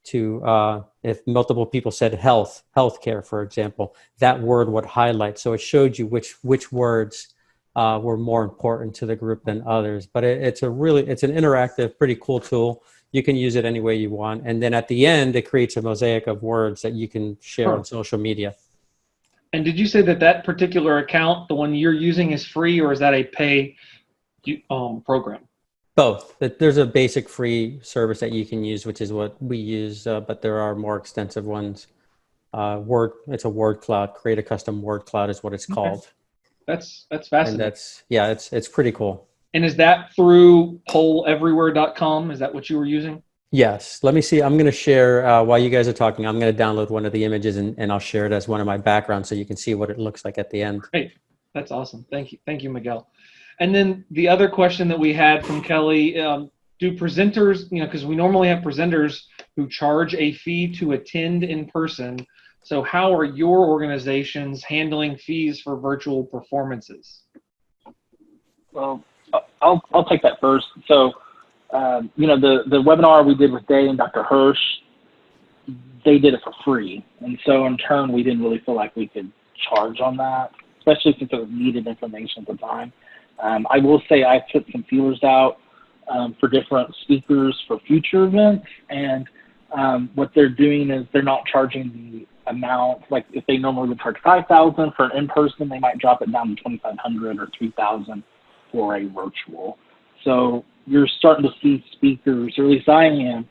if multiple people said healthcare, for example, that word would highlight. So it showed you which words were more important to the group than others. But it's an interactive, pretty cool tool. You can use it any way you want. And then at the end, it creates a mosaic of words that you can share on social media.
And did you say that particular account, the one you're using, is free, or is that a pay program?
Both. There's a basic free service that you can use, which is what we use, but there are more extensive ones. It's a word cloud. Create a custom word cloud is what it's called.
That's fascinating.
And it's pretty cool.
And is that through polleverywhere.com? Is that what you were using?
Yes. Let me see. I'm going to share while you guys are talking. I'm going to download one of the images and I'll share it as one of my backgrounds so you can see what it looks like at the end.
Great. That's awesome. Thank you, Miguel. And then the other question that we had from Kelly, do presenters, because we normally have presenters who charge a fee to attend in person. So how are your organizations handling fees for virtual performances?
Well, I'll take that first. So, the webinar we did with Day and Dr. Hirsch, they did it for free. And so in turn, we didn't really feel like we could charge on that, especially since it was needed information at the time. I will say I put some feelers out for different speakers for future events. And what they're doing is they're not charging the amount, like if they normally would charge $5,000 for an in-person, they might drop it down to $2,500 or $3,000 for a virtual. So you're starting to see speakers, or at least I am,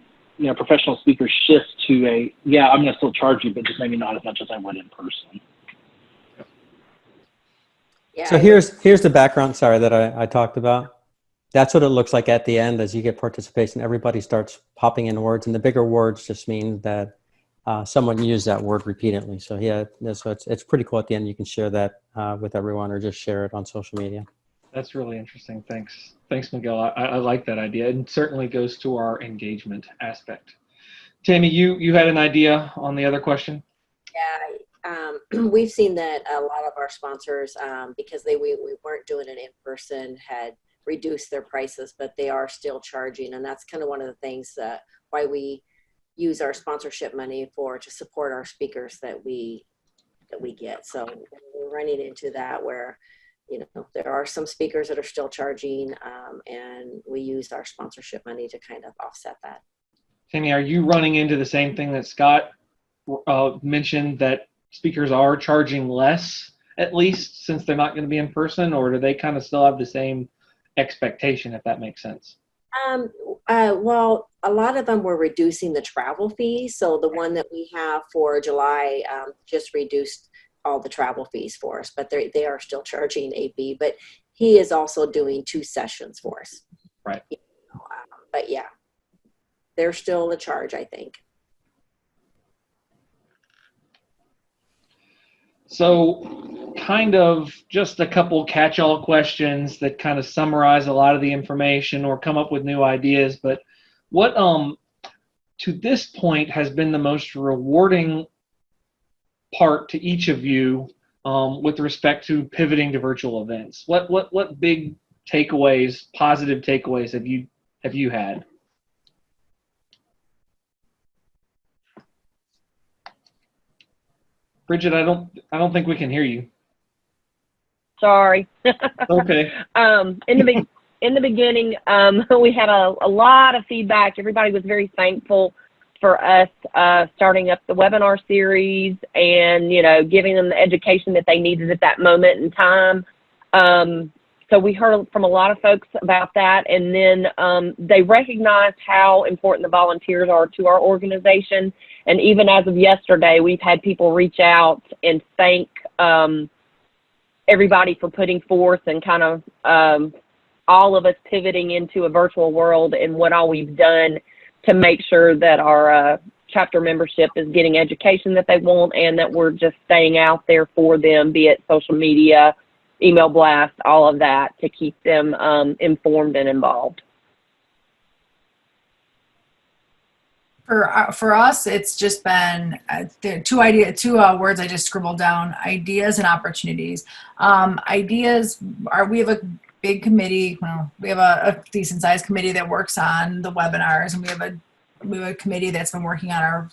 professional speakers shift to I'm going to still charge you, but just maybe not as much as I would in person.
Yeah,
So here's the background, that I talked about. That's what it looks like at the end as you get participation. Everybody starts popping in words, and the bigger words just mean that someone used that word repeatedly. So so it's pretty cool at the end. You can share that with everyone or just share it on social media.
That's really interesting. Thanks, Miguel. I like that idea. It certainly goes to our engagement aspect. Tammy, you had an idea on the other question?
Yeah, we've seen that a lot of our sponsors, because we weren't doing it in person, had reduced their prices, but they are still charging. And that's kind of one of the things why we use our sponsorship money to support our speakers that we get. So we're running into that where, there are some speakers that are still charging, and we use our sponsorship money to kind of offset that.
Tammy, are you running into the same thing that Scott mentioned, that speakers are charging less, at least since they're not going to be in person, or do they kind of still have the same expectation, if that makes sense?
Well, a lot of them were reducing the travel fees. So the one that we have for July just reduced all the travel fees for us, but they are still charging a fee. But he is also doing 2 sessions for us.
Right.
But yeah, they're still a charge, I think.
So kind of just a couple catch-all questions that kind of summarize a lot of the information or come up with new ideas. But what to this point has been the most rewarding part to each of you with respect to pivoting to virtual events? What big takeaways, positive takeaways have you had? Bridget, I don't think we can hear you.
Sorry.
Okay.
In the beginning, we had a lot of feedback. Everybody was very thankful for us starting up the webinar series and, giving them the education that they needed at that moment in time. So we heard from a lot of folks about that. And then they recognized how important the volunteers are to our organization. And even as of yesterday, we've had people reach out and thank everybody for putting forth and kind of all of us pivoting into a virtual world and what all we've done to make sure that our chapter membership is getting education that they want and that we're just staying out there for them, be it social media, email blast, all of that, to keep them informed and involved.
For us, it's just been two words I just scribbled down: ideas and opportunities. Ideas are, we have a big committee. Well, we have a decent sized committee that works on the webinars, and we have a we have a committee that's been working on our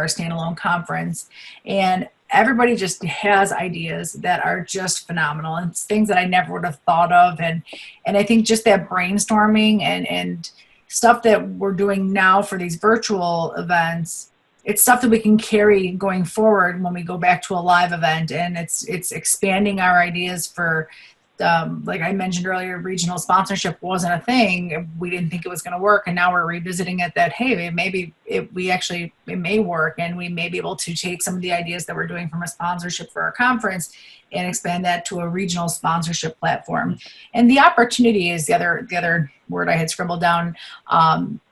standalone conference, and everybody just has ideas that are just phenomenal, and it's things that I never would have thought of. And I think just that brainstorming and stuff that we're doing now for these virtual events, it's stuff that we can carry going forward when we go back to a live event. And it's expanding our ideas for, like I mentioned earlier, regional sponsorship wasn't a thing. We didn't think it was going to work. And now we're revisiting it that, hey, maybe it may work. And we may be able to take some of the ideas that we're doing from a sponsorship for our conference and expand that to a regional sponsorship platform. And the opportunity is the other word I had scribbled down.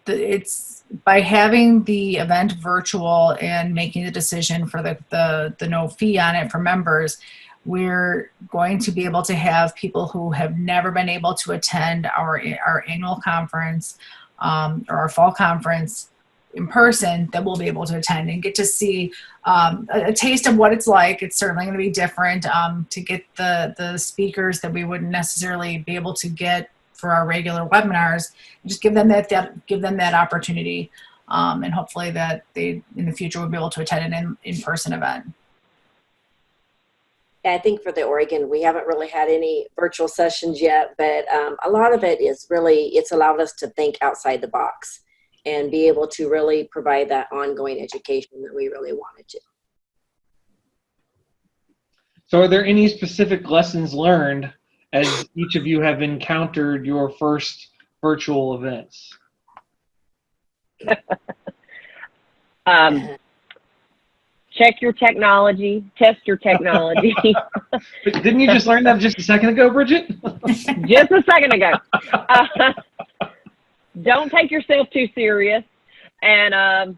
It's by having the event virtual and making the decision for the no fee on it for members, we're going to be able to have people who have never been able to attend our annual conference or our fall conference in person that will be able to attend and get to see a taste of what it's like. It's certainly going to be different to get the speakers that we wouldn't necessarily be able to get for our regular webinars. Just give them that opportunity, and hopefully that they in the future will be able to attend an in-person event.
I think for the Oregon, we haven't really had any virtual sessions yet, but a lot of it is really, it's allowed us to think outside the box and be able to really provide that ongoing education that we really wanted to.
So are there any specific lessons learned as each of you have encountered your first virtual events?
Check your technology, test your technology.
Didn't you just learn that just a second ago, Bridget?
Just a second ago. Don't take yourself too serious, and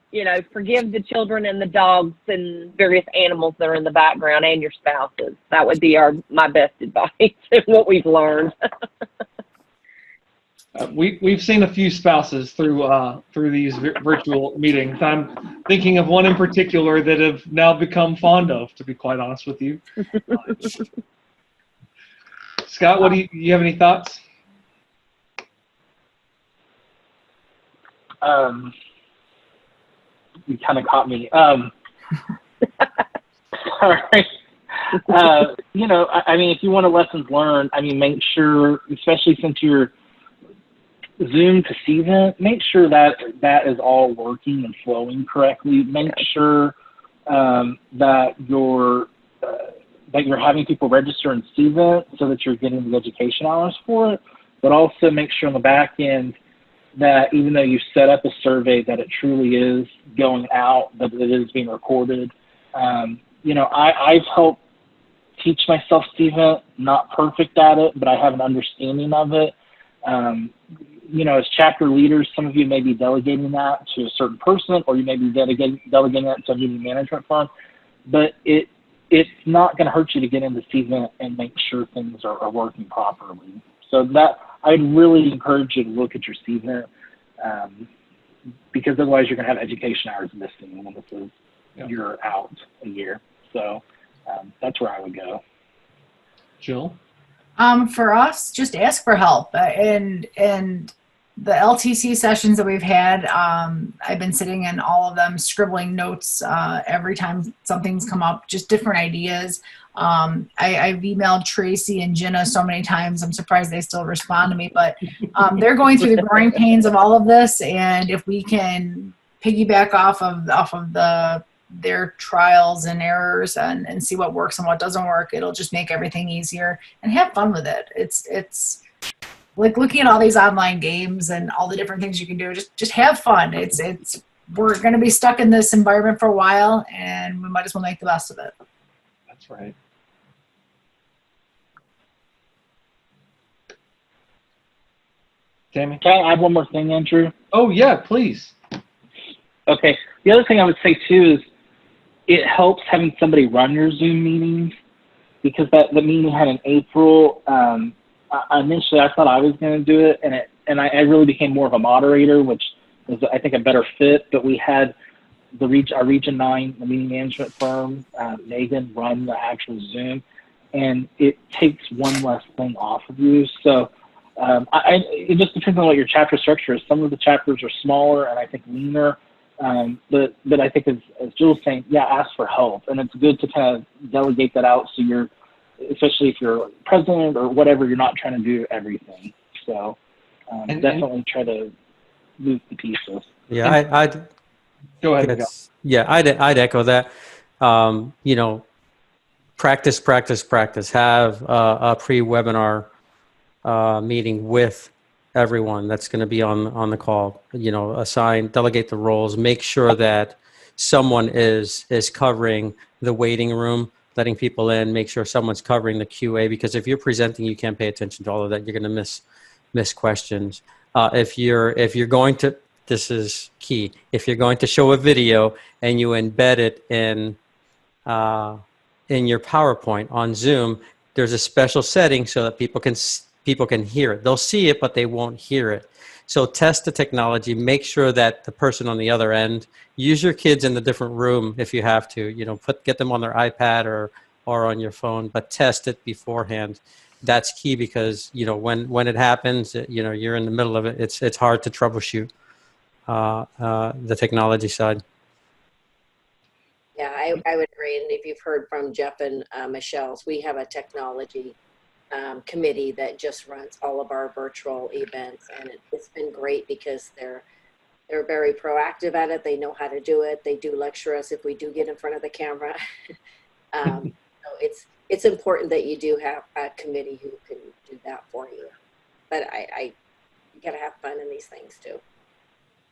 forgive the children and the dogs and various animals that are in the background, and your spouses. That would be my best advice and what we've learned.
We've seen a few spouses through these virtual meetings. I'm thinking of one in particular that have now become fond of, to be quite honest with you. Scott, what do you have any thoughts?
You kind of caught me. All right. I mean, if you want a lessons learned, I mean, make sure, especially since you're Zoom to CVent, make sure that is all working and flowing correctly. Make sure that you're having people register in CVent so that you're getting the education hours for it, but also make sure on the back end that even though you set up a survey, that it truly is going out, that it is being recorded. I've helped teach myself CVent, not perfect at it, but I have an understanding of it. As chapter leaders, some of you may be delegating that to a certain person, or you may be delegating that to a meeting management firm, but it's not going to hurt you to get into CVent and make sure things are working properly. So that I'd really encourage you to look at your CVent, because otherwise you're going to have education hours missing when this is you're out a year. So that's where I would go.
Jill?
For us, just ask for help. And the LTC sessions that we've had, I've been sitting in all of them, scribbling notes every time something's come up, just different ideas. I've emailed Tracy and Jenna so many times, I'm surprised they still respond to me, but they're going through the growing pains of all of this. And if we can piggyback off of their trials and errors and see what works and what doesn't work, it'll just make everything easier and have fun with it. It's like looking at all these online games and all the different things you can do. Just have fun. We're going to be stuck in this environment for a while, and we might as well make the best of it.
That's right. Tammy?
Can I add one more thing, Andrew?
Oh, yeah, please.
Okay. The other thing I would say, too, is it helps having somebody run your Zoom meetings, because the meeting we had in April, initially I thought I was going to do it, and I really became more of a moderator, which was, I think, a better fit. But we had our Region 9, the meeting management firm, Megan, run the actual Zoom, and it takes one less thing off of you. So It just depends on what your chapter structure is. Some of the chapters are smaller and I think leaner, but I think as Jill was saying, yeah, ask for help, and it's good to kind of delegate that out so you're, especially if you're president or whatever, you're not trying to do everything. So definitely try to move the pieces.
Yeah, I'd
Go ahead, Miguel.
yeah, I'd echo that. You know, practice. Have a pre-webinar meeting with everyone that's going to be on the call. You know, delegate the roles, make sure that someone is covering the waiting room, letting people in, make sure someone's covering the QA, because if you're presenting, you can't pay attention to all of that. You're going to miss questions. If you're going to, this is key, if you're going to show a video and you embed it in your PowerPoint on Zoom, there's a special setting so that people can hear it. They'll see it, but they won't hear it. So test the technology, make sure that the person on the other end, use your kids in the different room if you have to, you know, get them on their iPad or on your phone, but test it beforehand. That's key, because, you know, when it happens, you know, you're in the middle of it. It's hard to troubleshoot the technology side.
Yeah, I would agree. And if you've heard from Jeff and Michelle's, we have a technology committee that just runs all of our virtual events, and it's been great because they're very proactive at it. They know how to do it. They do lecture us if we do get in front of the camera. So it's important that you do have a committee who can do that for you. But you got to have fun in these things too.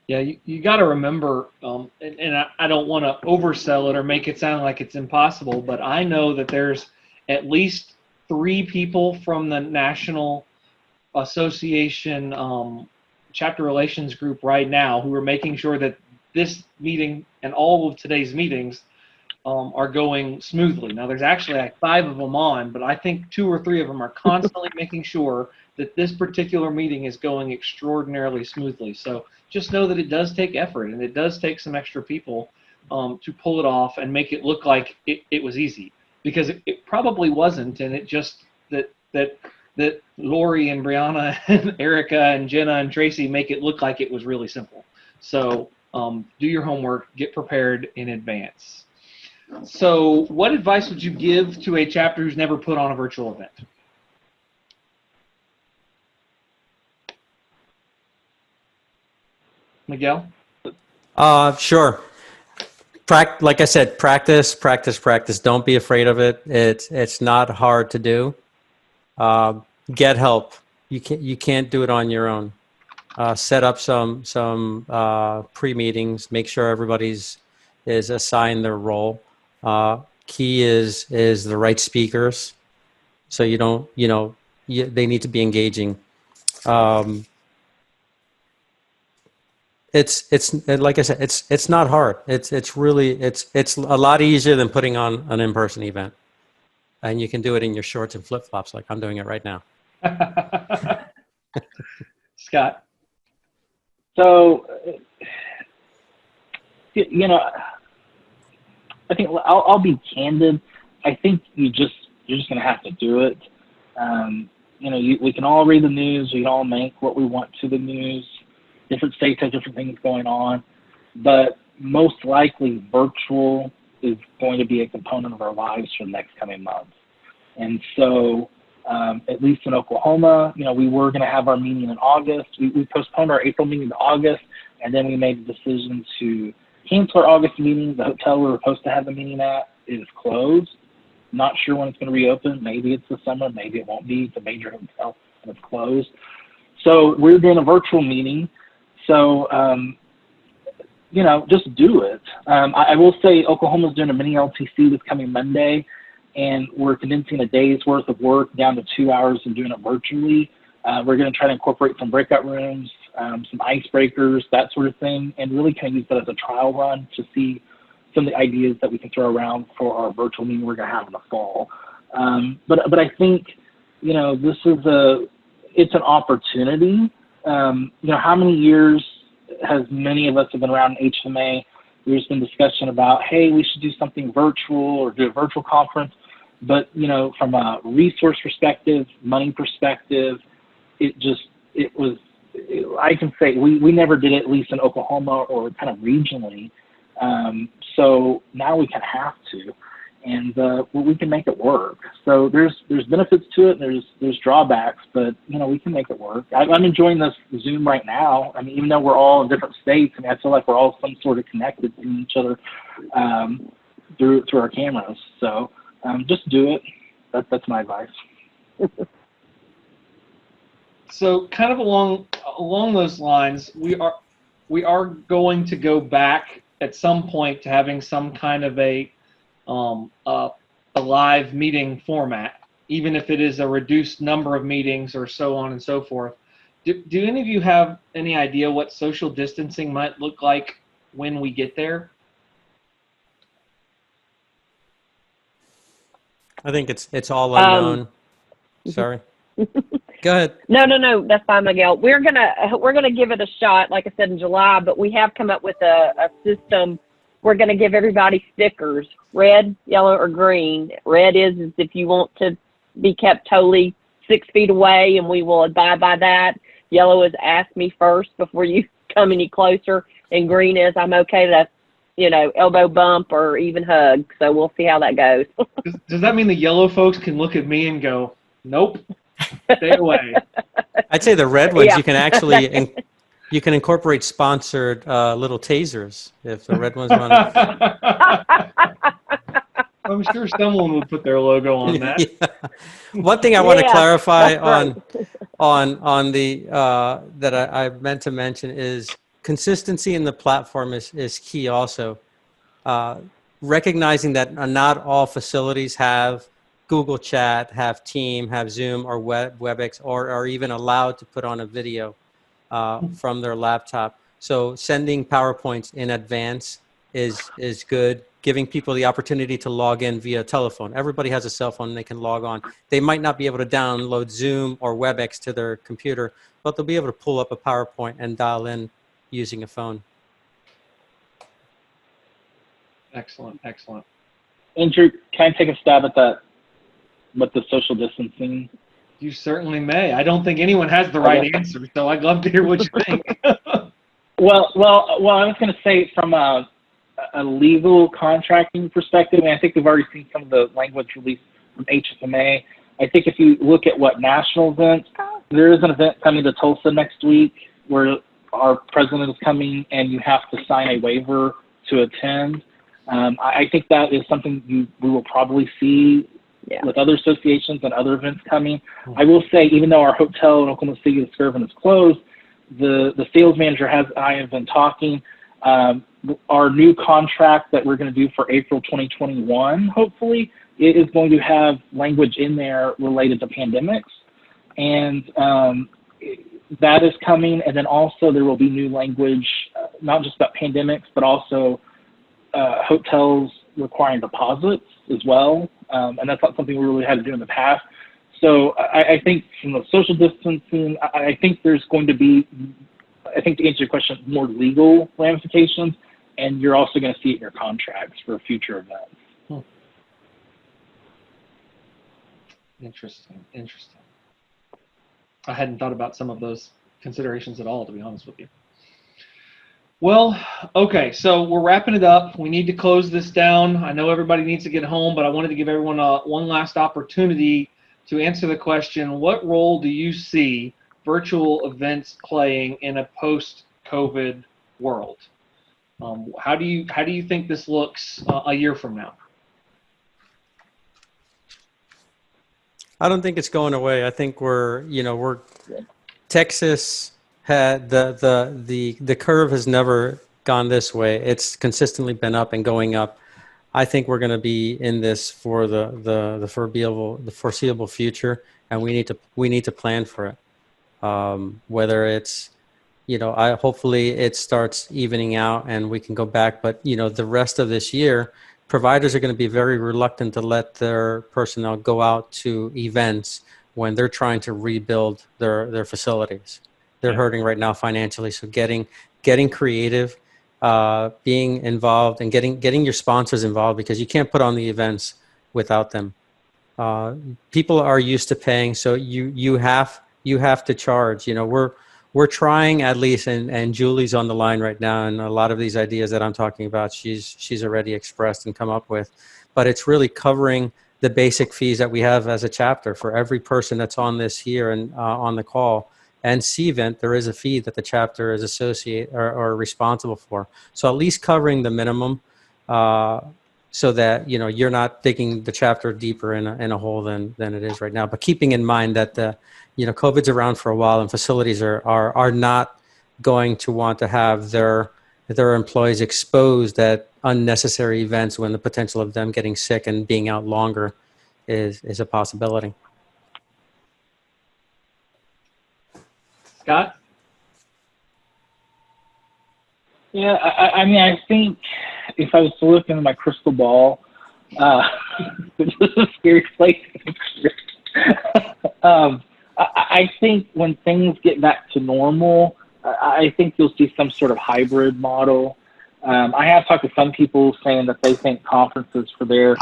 Yeah, you got to remember, and I don't want to oversell it or make it sound like it's impossible, but I know that there's at least 3 people from the National Association Chapter Relations Group right now who are making sure that this meeting and all of today's meetings are going smoothly. Now, there's actually like 5 of them on, but I think 2 or 3 of them are constantly making sure that this particular meeting is going extraordinarily smoothly. So just know that it does take effort, and it does take some extra people to pull it off and make it look like it was easy, because it probably wasn't, and it just that Lori and Brianna and Erica and Jenna and Tracy make it look like it was really simple. So do your homework, get prepared in advance. So what advice would you give to a chapter who's never put on a virtual event? Miguel?
Sure. Like I said, practice. Don't be afraid of it. It's not hard to do. Get help. You can't do it on your own. Set up some pre-meetings. Make sure everybody's is assigned their role. Key is the right speakers, so you don't, they need to be engaging. It's like I said, it's not hard. It's really a lot easier than putting on an in-person event, and you can do it in your shorts and flip-flops like I'm doing it right now.
Scott.
So, I think I'll be candid. I think you're just gonna have to do it. We can all read the news. We can all make what we want to the news. Different states have different things going on, but most likely virtual is going to be a component of our lives for the next coming months. And so, at least in Oklahoma, we were going to have our meeting in August. We postponed our April meeting to August, and then we made the decision to cancel our August meeting. The hotel we were supposed to have the meeting at is closed. Not sure when it's going to reopen. Maybe it's the summer. Maybe it won't be. It's a major hotel and it's closed. So we're doing a virtual meeting. So, just do it. I will say Oklahoma's doing a mini LTC this coming Monday, and we're condensing a day's worth of work down to 2 hours and doing it virtually. We're going to try to incorporate some breakout rooms, some icebreakers, that sort of thing, and really kind of use that as a trial run to see some of the ideas that we can throw around for our virtual meeting we're going to have in the fall. But I think, this is it's an opportunity. How many years has many of us have been around HMA? There's been discussion about, hey, we should do something virtual or do a virtual conference. But, from a resource perspective, money perspective, I can say we never did it, at least in Oklahoma or kind of regionally. So now we kind of have to, and we can make it work. So there's benefits to it, and there's drawbacks, but we can make it work. I'm enjoying this Zoom right now. I mean, even though we're all in different states, I mean, I feel like we're all some sort of connected to each other through our cameras. So just do it. That's my advice.
So kind of along those lines, we are going to go back at some point to having some kind of a live meeting format, even if it is a reduced number of meetings or so on and so forth. Do any of you have any idea what social distancing might look like when we get there?
I think it's all unknown. Sorry. Go ahead.
No, that's fine, Miguel. We're gonna give it a shot, like I said, in July, but we have come up with a system. We're gonna give everybody stickers, red, yellow, or green. Red is if you want to be kept totally 6 feet away, and we will abide by that. Yellow is ask me first before you come any closer, and green is I'm okay to, elbow bump or even hug. So we'll see how that goes.
Does that mean the yellow folks can look at me and go, nope, stay away?
I'd say the red ones,
Yeah.
you can actually you can incorporate sponsored little tasers if the red ones want to.
I'm sure someone would put their logo on that.
Yeah. One thing I want to
Yeah,
clarify
that's right.
on the that I meant to mention is consistency in the platform is key also. Recognizing that not all facilities have Google Chat, have Team, have Zoom or WebEx, or are even allowed to put on a video from their laptop. So sending PowerPoints in advance is good. Giving people the opportunity to log in via telephone. Everybody has a cell phone and they can log on. They might not be able to download Zoom or WebEx to their computer, but they'll be able to pull up a PowerPoint and dial in using a phone.
Excellent.
Andrew, can I take a stab at that with the social distancing?
You certainly may. I don't think anyone has the right answer, so I'd love to hear what you think.
Well, I was going to say from a legal contracting perspective, and I think we've already seen some of the language released from HFMA. I think if you look at what national events, there is an event coming to Tulsa next week where our president is coming and you have to sign a waiver to attend. I think that is something we will probably see with other associations and other events coming. I will say, even though our hotel in Oklahoma City, the Skirvin, is closed, the sales manager and I have been talking. Our new contract that we're going to do for April 2021, hopefully, it is going to have language in there related to pandemics. And that is coming. And then also there will be new language, not just about pandemics, but also hotels requiring deposits as well. And that's not something we really had to do in the past. So I think from the social distancing, I think there's going to be, I think to answer your question, more legal ramifications, and you're also going to see it in your contracts for future events.
Interesting. I hadn't thought about some of those considerations at all, to be honest with you. Well, okay, so we're wrapping it up. We need to close this down. I know everybody needs to get home, but I wanted to give everyone one last opportunity to answer the question, what role do you see virtual events playing in a post-COVID world? How do you think this looks a year from now?
I don't think it's going away. I think Texas had the curve has never gone this way. It's consistently been up and going up. I think we're going to be in this for the foreseeable future, and we need to plan for it. Whether it's, hopefully it starts evening out and we can go back, but the rest of this year, providers are going to be very reluctant to let their personnel go out to events when they're trying to rebuild their facilities. They're hurting right now financially, so getting creative, being involved, and getting your sponsors involved, because you can't put on the events without them. People are used to paying, so you have you have to charge. We're trying at least, and Julie's on the line right now, and a lot of these ideas that I'm talking about, she's already expressed and come up with. But it's really covering the basic fees that we have as a chapter for every person that's on this here and on the call. And CVent, there is a fee that the chapter is associate or responsible for. So at least covering the minimum, so that you're not digging the chapter deeper in a hole than it is right now. But keeping in mind that COVID's around for a while, and facilities are not going to want to have their employees exposed at unnecessary events when the potential of them getting sick and being out longer is a possibility.
Scott?
Yeah, I mean, I think if I was to look into my crystal ball, which is a scary place, I think when things get back to normal, I think you'll see some sort of hybrid model. I have talked to some people saying that they think conferences for their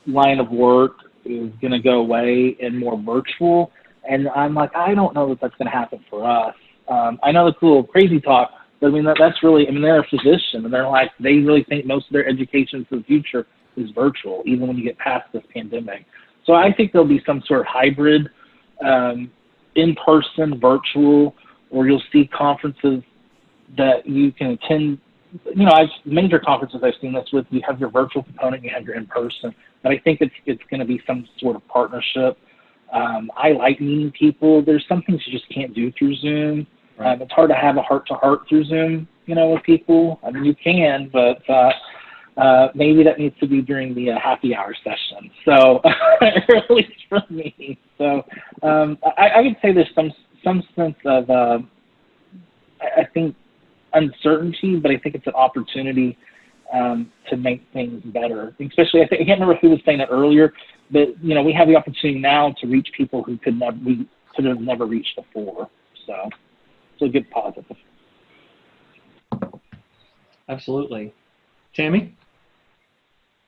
line of work is going to go away and more virtual. And I'm like, I don't know that that's going to happen for us. I know it's a little crazy talk, but I mean, that's really, I mean, they're a physician and they're like, they really think most of their education for the future is virtual, even when you get past this pandemic. So I think there'll be some sort of hybrid, in-person, virtual, or you'll see conferences that you can attend. Major conferences I've seen this with, you have your virtual component, you have your in-person, but I think it's going to be some sort of partnership. I like meeting people. There's some things you just can't do through Zoom. Right. It's hard to have a heart-to-heart through Zoom, with people. I mean, you can, but maybe that needs to be during the happy hour session. So, at least for me. So, I would say there's some sense of, I think, uncertainty, but I think it's an opportunity to make things better. Especially, I can't remember who was saying it earlier, but we have the opportunity now to reach people who could have never reached before. So it's a good positive.
Absolutely. Tammy?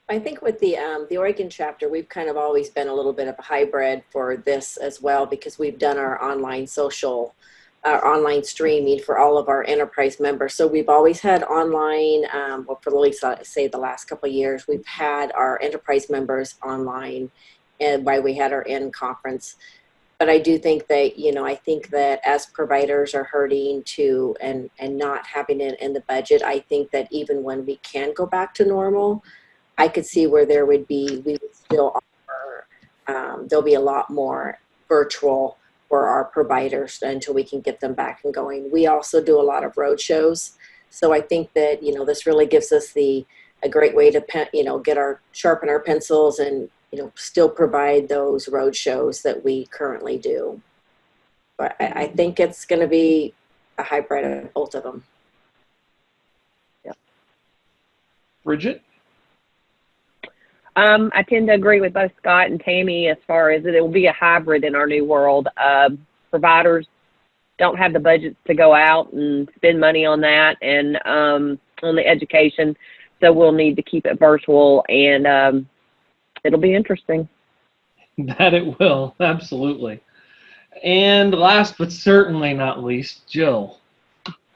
I think with the Oregon chapter, we've kind of always been a little bit of a hybrid for this as well, because we've done our online streaming for all of our enterprise members. So we've always had online, for at least say the last couple of years, we've had our enterprise members online, and while we had our in-conference. But I do think that, I think that as providers are hurting too and not having it in the budget, I think that even when we can go back to normal, I could see where we would still offer, there'll be a lot more virtual for our providers until we can get them back and going. We also do a lot of road shows. So I think that, this really gives us a great way to, sharpen our pencils and, still provide those road shows that we currently do. But I think it's going to be a hybrid of both of them.
Yeah.
Bridget?
I tend to agree with both Scott and Tammy as far as it will be a hybrid in our new world. Providers don't have the budgets to go out and spend money on that and on the education, so we'll need to keep it virtual, and it'll be interesting.
That it will, absolutely. And last but certainly not least, Jill.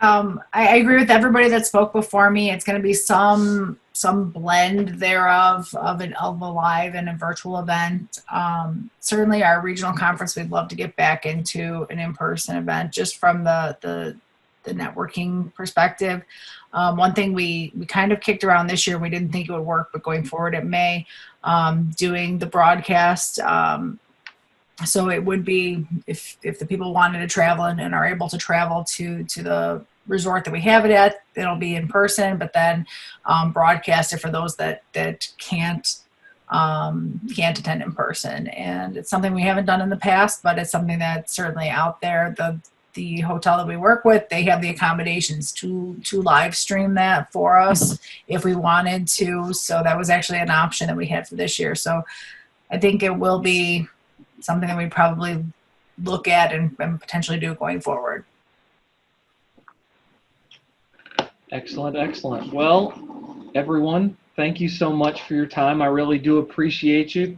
I agree with everybody that spoke before me. It's going to be some blend thereof of a live and a virtual event. Certainly our regional conference, we'd love to get back into an in-person event just from the networking perspective. One thing we kind of kicked around this year, we didn't think it would work, but going forward it may, doing the broadcast. So it would be, if the people wanted to travel and are able to travel to the resort that we have it at, it'll be in person, but then broadcast it for those that can't attend in person. And it's something we haven't done in the past, but it's something that's certainly out there. The hotel that we work with, they have the accommodations to live stream that for us if we wanted to. So that was actually an option that we had for this year. So I think it will be something that we probably look at and potentially do going forward.
Excellent, excellent. Well, everyone, thank you so much for your time. I really do appreciate you.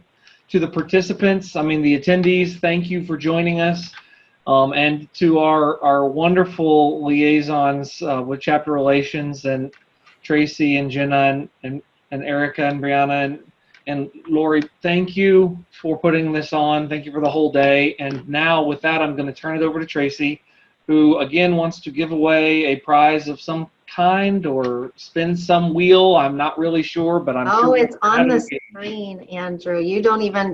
to the participants, I mean the attendees, thank you for joining us. And to our wonderful liaisons with chapter relations, and Tracy and Jenna and Erica and Brianna and Lori, thank you for putting this on. Thank you for the whole day. And now with that, I'm going to turn it over to Tracy, who again wants to give away a prize of some kind or spin some wheel. I'm not really sure, but I'm sure.
Oh, it's on the screen, Andrew. You don't even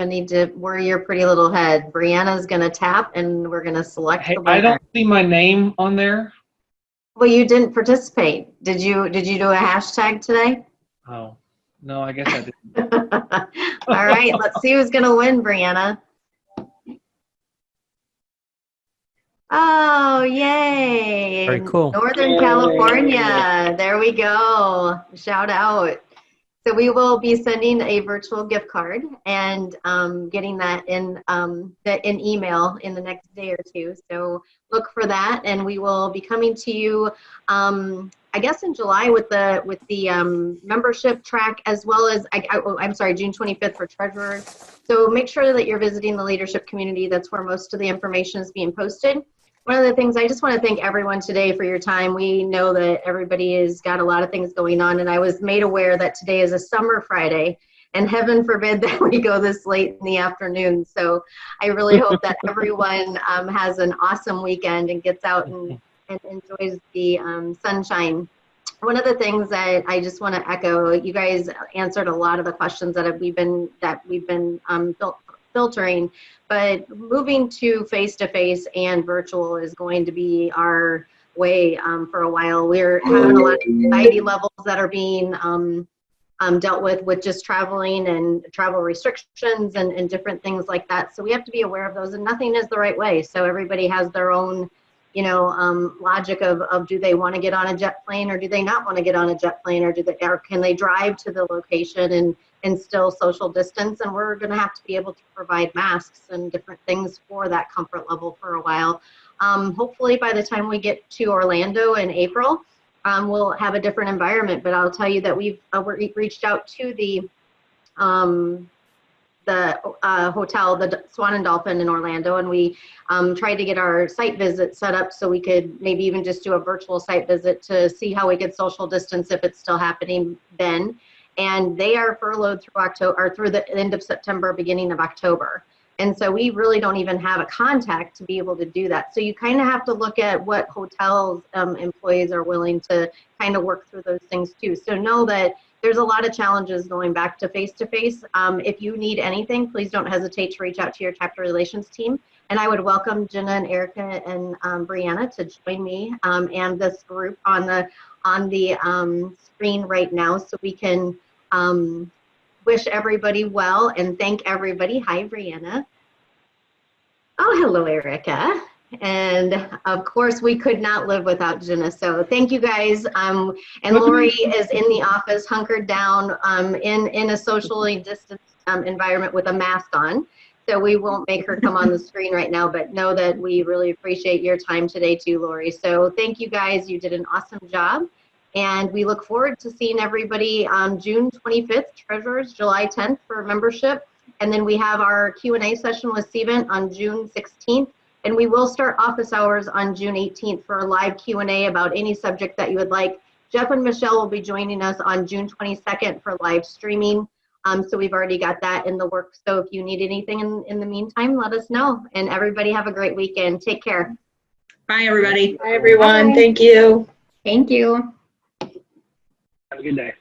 need to worry your pretty little head. Brianna's gonna tap and we're gonna select
Hey,
the winner.
I don't see my name on there.
Well, you didn't participate. Did you do a hashtag today?
Oh, no, I guess I didn't.
All right, let's see who's gonna win, Brianna. Oh, yay.
Very cool.
Northern California. There we go. Shout out. So we will be sending a virtual gift card and getting that in email in the next day or two. So look for that, and we will be coming to you, I guess, in July with the membership track, as well as I'm sorry, June 25th for treasurers. So make sure that you're visiting the leadership community. That's where most of the information is being posted. One of the things, I just want to thank everyone today for your time. We know that everybody has got a lot of things going on, and I was made aware that today is a summer Friday, and heaven forbid that we go this late in the afternoon. So I really hope that everyone has an awesome weekend and gets out and enjoys the sunshine. One of the things that I just want to echo, you guys answered a lot of the questions that we've been filtering, but moving to face-to-face and virtual is going to be our way for a while. We're having a lot of anxiety levels that are being dealt with just traveling and travel restrictions and different things like that. So we have to be aware of those, and nothing is the right way. So everybody has their own, logic of do they want to get on a jet plane or do they not want to get on a jet plane, or can they drive to the location and still social distance? And we're going to have to be able to provide masks and different things for that comfort level for a while. Hopefully by the time we get to Orlando in April, we'll have a different environment. But I'll tell you that we've reached out to the hotel, the Swan and Dolphin in Orlando, and we tried to get our site visit set up so we could maybe even just do a virtual site visit to see how we could social distance if it's still happening then. And they are furloughed through October, or through the end of September, beginning of October. And so we really don't even have a contact to be able to do that. So you kind of have to look at what hotels employees are willing to kind of work through those things too. So know that there's a lot of challenges going back to face-to-face. If you need anything, please don't hesitate to reach out to your chapter relations team. And I would welcome Jenna and Erica and Brianna to join me and this group on the screen right now, so we can wish everybody well and thank everybody. Hi, Brianna. Oh, hello, Erica. And of course, we could not live without Jenna. So thank you guys. And Lori is in the office, hunkered down in a socially distanced environment with a mask on. So we won't make her come on the screen right now, but know that we really appreciate your time today too, Lori. So thank you guys. You did an awesome job. And we look forward to seeing everybody on June 25th, Treasurers, July 10th for membership. And then we have our Q&A session with Steven on June 16th. And we will start office hours on June 18th for a live Q&A about any subject that you would like. Jeff and Michelle will be joining us on June 22nd for live streaming. So we've already got that in the works. So if you need anything in the meantime, let us know. And everybody have a great weekend. Take care.
Bye, everybody.
Bye, everyone.
Bye.
Thank you.
Thank you.
Have a good day.